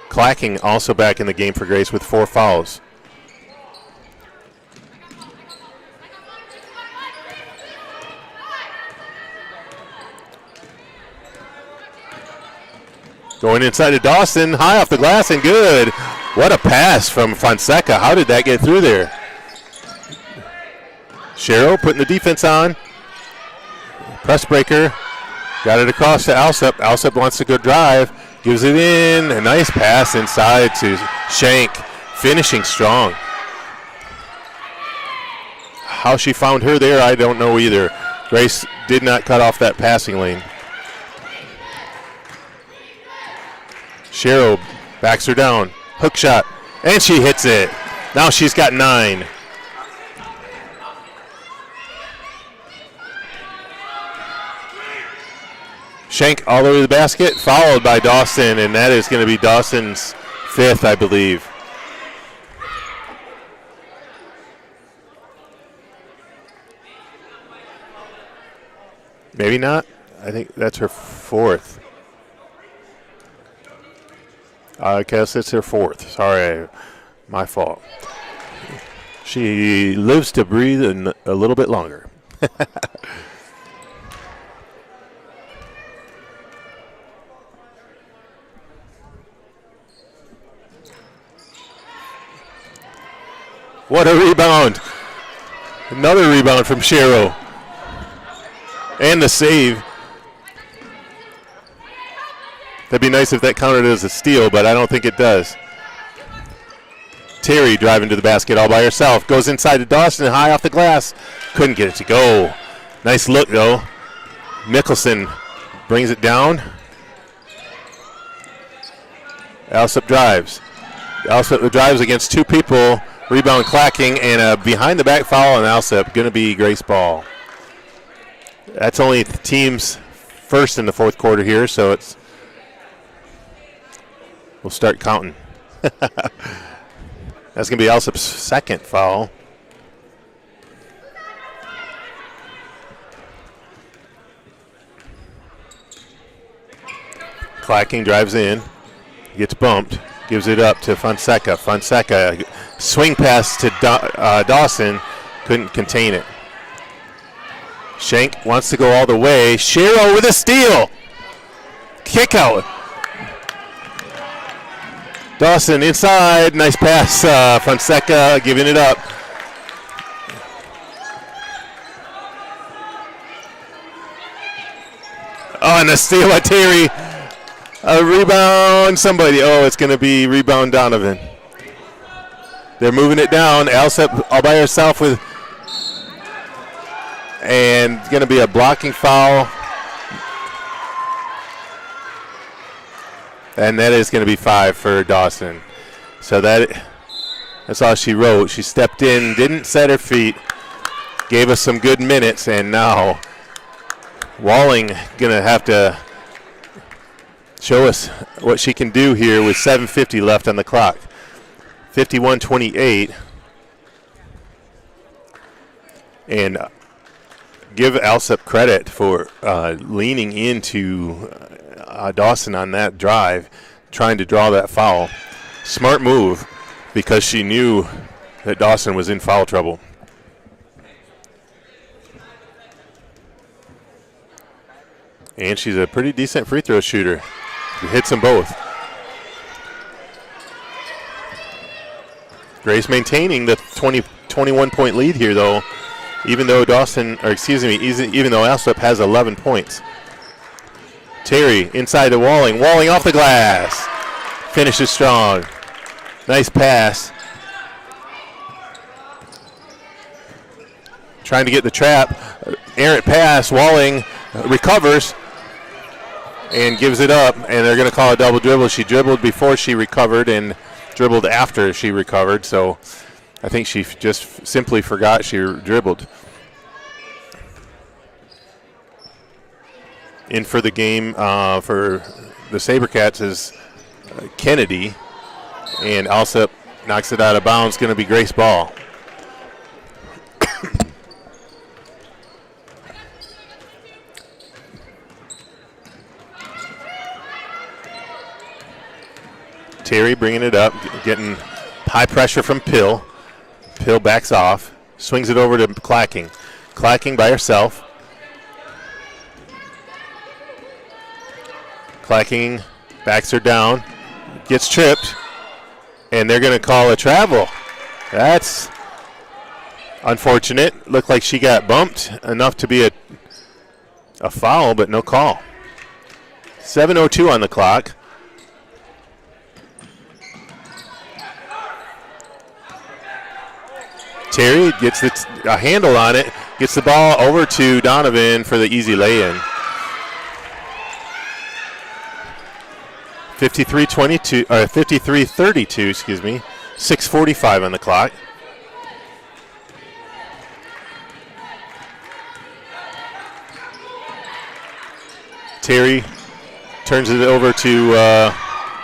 Clacking also back in the game for Grace with 4 fouls. Going inside to Dawson, high off the glass and good. What a pass from Fonseca. How did that get through there? Cheryl putting the defense on. Press breaker. Got it across to Alsop. Alsop wants to go drive. Gives it in. A nice pass inside to Shank. Finishing strong. How she found her there, I don't know either. Grace did not cut off that passing lane. Cheryl backs her down. Hook shot. And she hits it. Now she's got 9. Shank all the way to the basket, followed by Dawson, and that is going to be Dawson's 5th, I believe. Maybe not. I think that's her 4th. I guess it's her 4th. Sorry, my fault. She lives to breathe a little bit longer. What a rebound. Another rebound from Shero. And the save. That'd be nice if that counted as a steal, but I don't think it does. Terry driving to the basket all by herself. Goes inside to Dawson, high off the glass. Couldn't get it to go. Nice look, though. Mickelson brings it down. Alsop drives. Alsop drives against 2 people. Rebound clacking and a behind-the-back foul on Alsop. Going to be Grace ball. That's only the team's first in the 4th quarter here, so we'll start counting. That's going to be Alsop's 2nd foul. Clacking drives in, gets bumped, gives it up to Fonseca. Fonseca, swing pass to Dawson, couldn't contain it. Shank wants to go all the way. Shero with a steal. Kick out. Dawson inside, nice pass. Fonseca giving it up. Oh, and a steal by Terry. A rebound, somebody. Oh, it's going to be rebound Donovan. They're moving it down. Alsop all by herself with, and going to be a blocking foul. And that is going to be 5 for Dawson. So that's all she wrote. She stepped in, didn't set her feet, gave us some good minutes, and now Walling going to have to show us what she can do here with 7:50 left on the clock. 51-28. And give Alsep credit for leaning into Dawson on that drive, trying to draw that foul. Smart move, because she knew that Dawson was in foul trouble. And she's a pretty decent free throw shooter. She hits them both. Grace maintaining the 21-point lead here, though, even though even though Alsep has 11 points. Terry inside to Walling. Walling off the glass. Finishes strong. Nice pass. Trying to get the trap. Errant pass. Walling recovers and gives it up, and they're going to call a double dribble. She dribbled before she recovered and dribbled after she recovered, so I think she just simply forgot she dribbled. In for the game for the SaberCats is Kennedy, and Alsep knocks it out of bounds. Going to be Grace ball. Terry bringing it up, getting high pressure from Pill. Pill backs off, swings it over to Clacking. Clacking by herself. Clacking backs her down, gets tripped, and they're going to call a travel. That's unfortunate. Looked like she got bumped enough to be a foul, but no call. 7:02 on the clock. Terry gets a handle on it, gets the ball over to Donovan for the easy lay-in. 53-32, excuse me. 6:45 on the clock. Terry turns it over to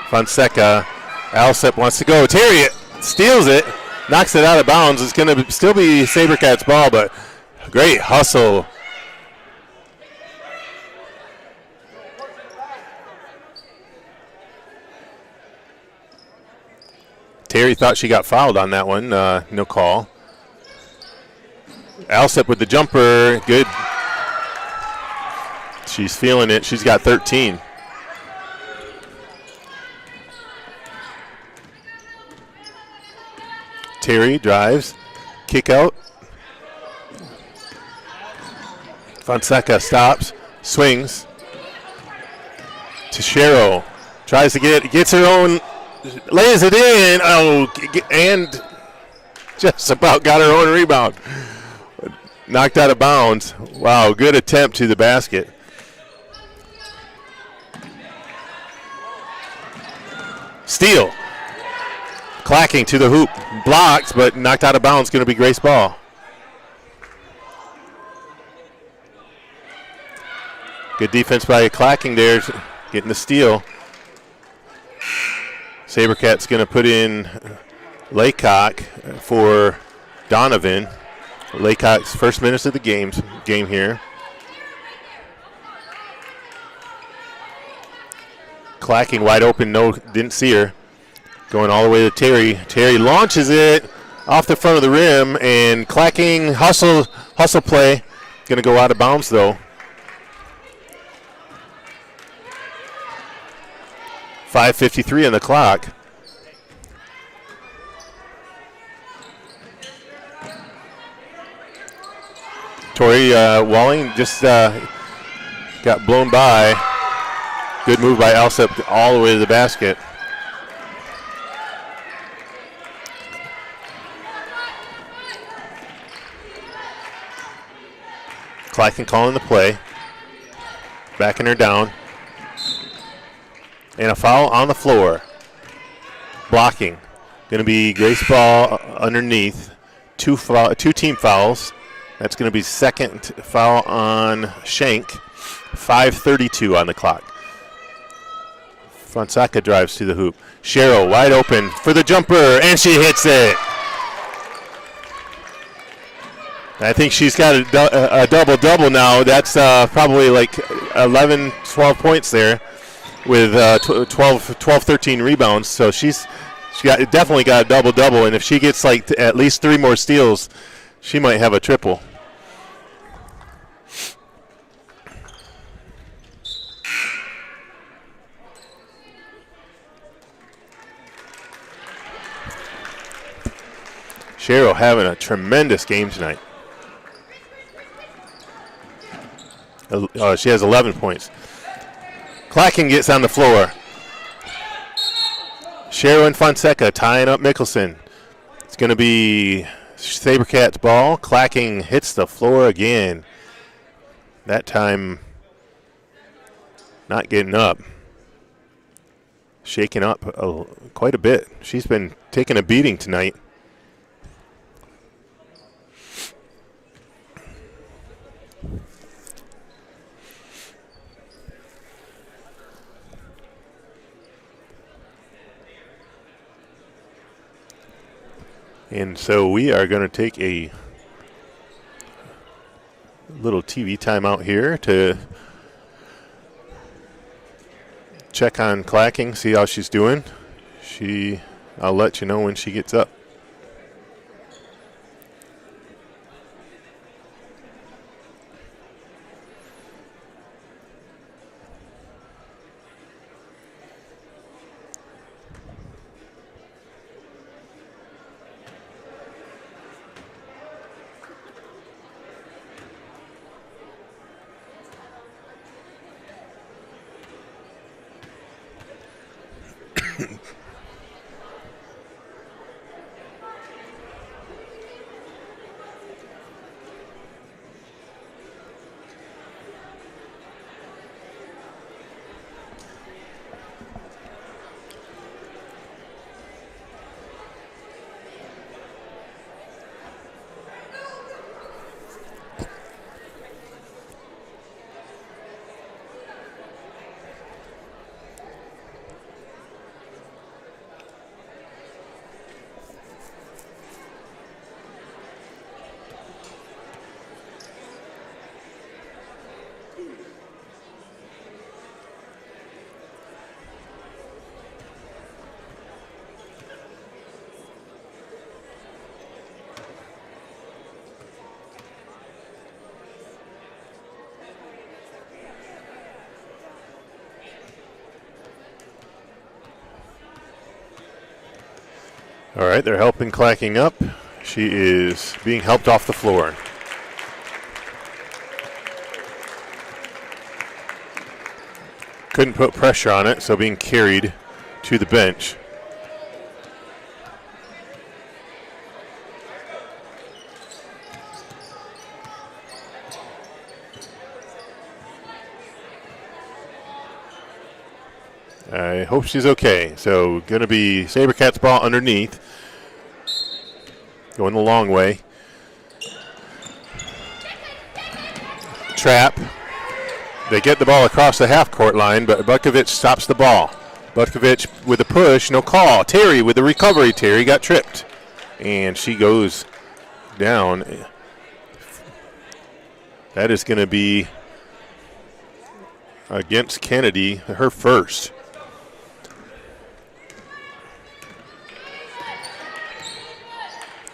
Fonseca. Alsep wants to go. Terry steals it. Knocks it out of bounds. It's going to still be SaberCats ball, but great hustle. Terry thought she got fouled on that one. No call. Alsep with the jumper. Good. She's feeling it. She's got 13. Terry drives, kick out. Fonseca stops, swings to Shero. Tries to get it, gets her own, lays it in. Oh, and just about got her own rebound. Knocked out of bounds. Wow, good attempt to the basket. Steal. Clacking to the hoop, blocked, but knocked out of bounds. Going to be Grace ball. Good defense by Clacking there, getting the steal. SaberCats going to put in Laycock for Donovan. Laycock's first minutes of the game here. Clacking wide open, no, didn't see her. Going all the way to Terry. Terry launches it off the front of the rim, and Clacking hustle play. Going to go out of bounds, though. 5:53 on the clock. Tori Walling just got blown by. Good move by Alsep all the way to the basket. Clacking calling the play. Backing her down. And a foul on the floor. Blocking. Going to be Grace ball underneath. Two team fouls. That's going to be second foul on Shank. 5:32 on the clock. Fonseca drives to the hoop. Cheryl wide open for the jumper, and she hits it. I think she's got a double-double now. That's probably like 11, 12 points there with 12, 13 rebounds. So she's definitely got a double-double, and if she gets like at least 3 more steals, she might have a triple. Cheryl having a tremendous game tonight. She has 11 points. Clacken gets on the floor. Cheryl and Fonseca tying up Mickelson. It's going to be Sabercats ball. Clacken hits the floor again. That time not getting up. Shaking up quite a bit. She's been taking a beating tonight. And so we are going to take a little TV timeout here to check on Clacking, see how she's doing. I'll let you know when she gets up. All right, they're helping Clacking up. She is being helped off the floor. Couldn't put pressure on it, so being carried to the bench. I hope she's okay. So going to be Sabercats ball underneath. Going the long way. Trap. They get the ball across the half-court line, but Butkovich stops the ball. Butkovich with a push, no call. Terry with the recovery. Terry got tripped. And she goes down. That is going to be against Kennedy, her first.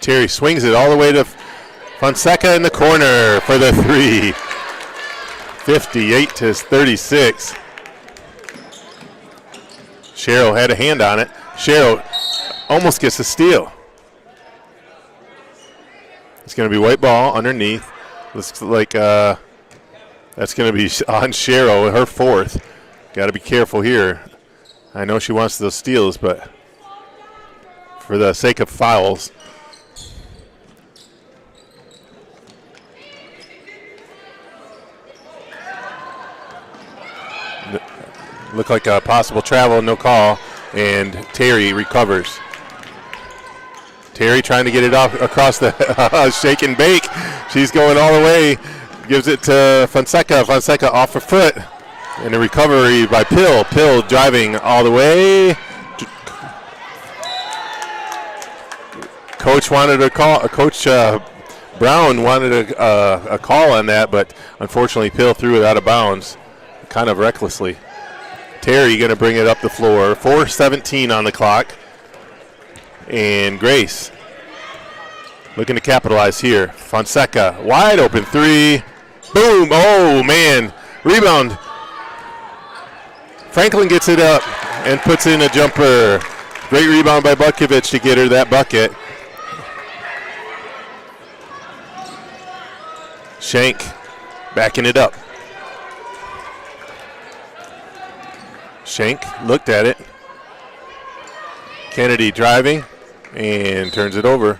Terry swings it all the way to Fonseca in the corner for the three. 58-36. Cheryl had a hand on it. Cheryl almost gets a steal. It's going to be white ball underneath. Looks like that's going to be on Cheryl, her fourth. Got to be careful here. I know she wants those steals, but for the sake of fouls. Looked like a possible travel, no call, and Terry recovers. Terry trying to get it off across the shake and bake. She's going all the way. Gives it to Fonseca. Fonseca off her foot. And a recovery by Pill. Pill driving all the way. Coach wanted a call. Coach Brown wanted a call on that, but unfortunately Pill threw it out of bounds, kind of recklessly. Terry going to bring it up the floor. 4:17 on the clock. And Grace looking to capitalize here. Fonseca, wide open three. Boom. Oh, man. Rebound. Franklin gets it up and puts in a jumper. Great rebound by Butkovich to get her that bucket. Shank backing it up. Shank looked at it. Kennedy driving and turns it over.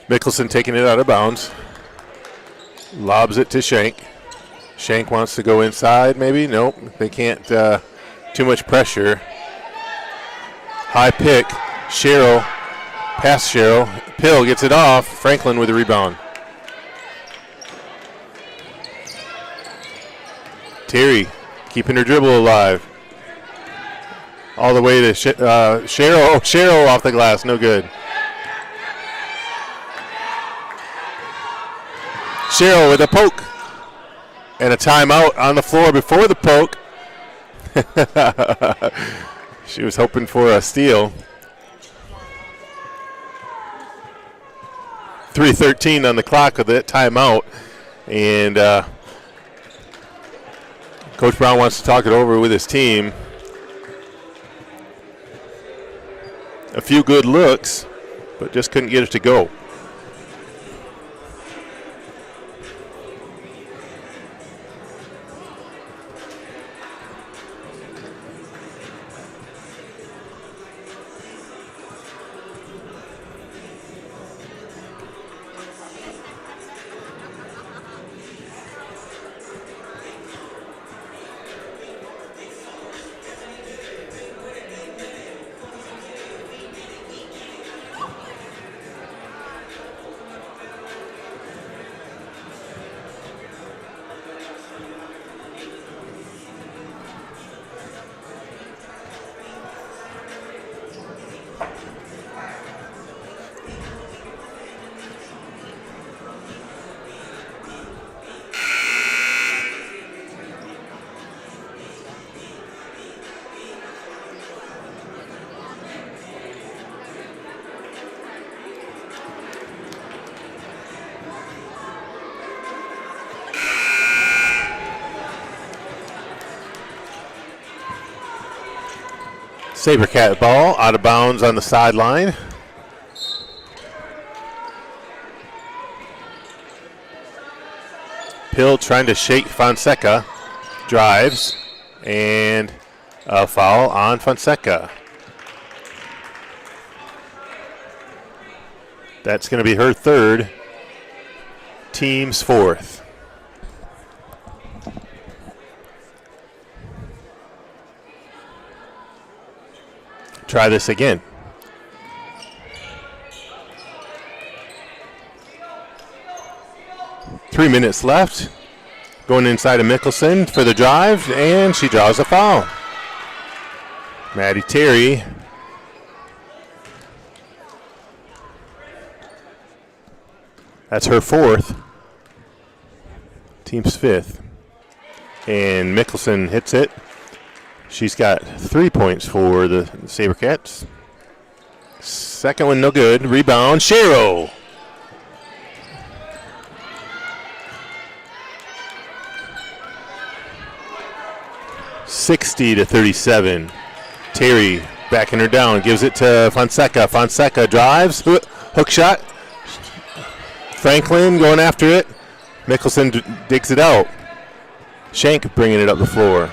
Mickelson taking it out of bounds. Lobs it to Shank. Shank wants to go inside maybe. Nope, they can't. Too much pressure. High pick. Cheryl. Past Cheryl. Pill gets it off. Franklin with the rebound. Terry keeping her dribble alive. All the way to Cheryl. Oh, Cheryl off the glass. No good. Cheryl with a poke. And a timeout on the floor before the poke. She was hoping for a steal. 3:13 on the clock with that timeout. And Coach Brown wants to talk it over with his team. A few good looks, but just couldn't get it to go. Sabercat ball out of bounds on the sideline. Pill trying to shake Fonseca. Drives. And a foul on Fonseca. That's going to be her third. Team's fourth. Try this again. Three minutes left. Going inside of Mickelson for the drive, and she draws a foul. Maddie Terry. That's her fourth. Team's fifth. And Mickelson hits it. She's got 3 points for the Sabercats. Second one, no good. Rebound, Shero. (60-37). Terry backing her down, gives it to Fonseca. Fonseca drives, hook shot. Franklin going after it. Mickelson digs it out. Shank bringing it up the floor.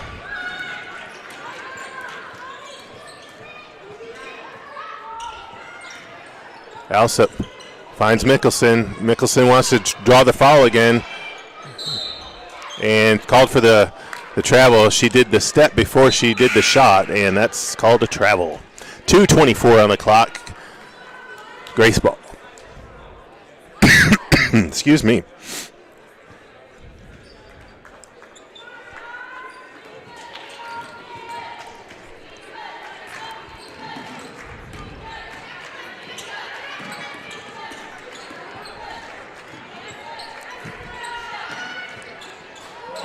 Alsop Finds Mickelson. Mickelson wants to draw the foul again and called for the travel. She did the step before she did the shot, and that's called a travel. 2:24 on the clock. Grace ball. Excuse me.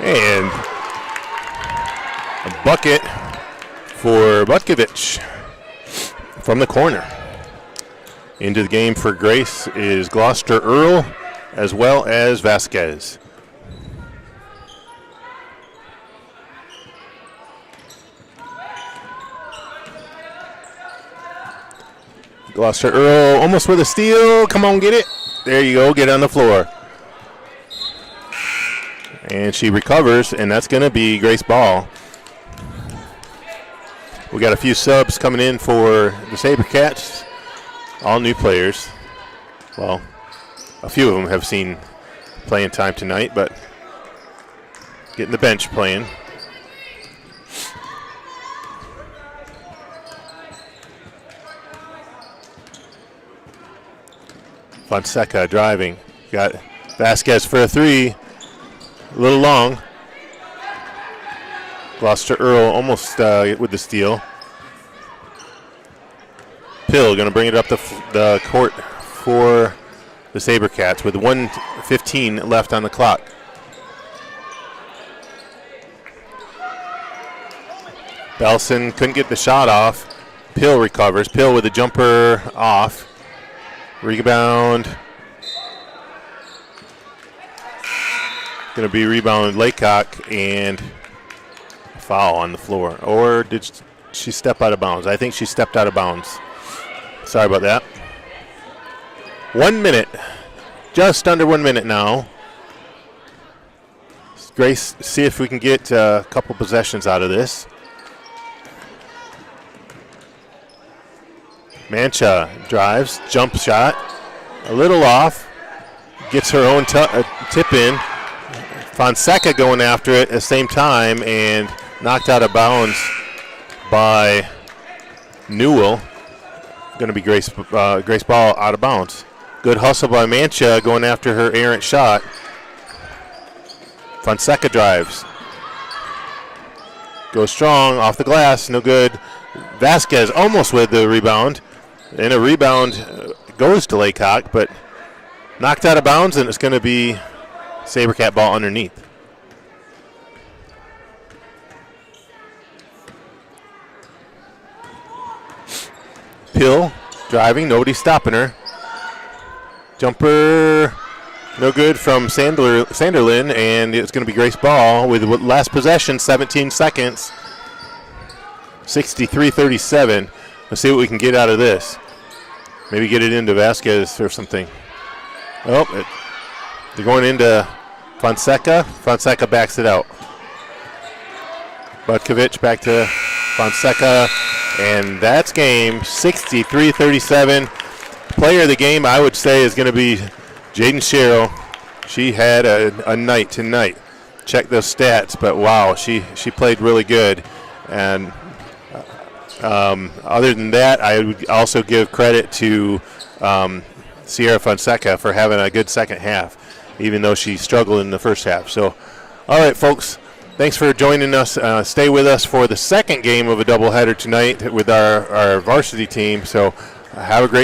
And a bucket for Butkovich from the corner. Into the game for Grace is Gloucester Earl as well as Vasquez. Gloucester Earl almost with a steal. Come on, get it. There you go. Get on the floor. And she recovers, and that's going to be Grace ball. We got a few subs coming in for the SaberCats. All new players. Well, a few of them have seen playing time tonight, but getting the bench playing. Fonseca driving. Got Vasquez for a three. A little long. Gloucester Earl almost with the steal. Pill going to bring it up the court for the SaberCats with 1:15 left on the clock. Belson couldn't get the shot off. Pill recovers. Pill with the jumper off. Rebound. Going to be rebounded Laycock, and a foul on the floor. Or did she step out of bounds? I think she stepped out of bounds. Sorry about that. 1 minute. Just under 1 minute now. Grace, see if we can get a couple possessions out of this. Mancha drives, jump shot. A little off. Gets her own tip in. Fonseca going after it at the same time and knocked out of bounds by Newell. Going to be Grace ball out of bounds. Good hustle by Mancha going after her errant shot. Fonseca drives. Goes strong off the glass, no good. Vasquez almost with the rebound. And a rebound goes to Laycock, but knocked out of bounds, and it's going to be SaberCat ball underneath. Pill driving, nobody stopping her. Jumper, no good from Sanderlin, and it's going to be Grace ball with last possession, 17 seconds. 63-37. Let's see what we can get out of this. Maybe get it into Vasquez or something. Oh, they're going into Fonseca. Fonseca backs it out. Butkovich back to Fonseca, and that's game. 63-37. Player of the game, I would say, is going to be Jaden Sherrill. She had a night tonight. Check those stats, but wow, she played really good. And other than that, I would also give credit to Sierra Fonseca for having a good second half, even though she struggled in the first half. So, all right, folks, thanks for joining us. Stay with us for the second game of a doubleheader tonight with our varsity team. So have a great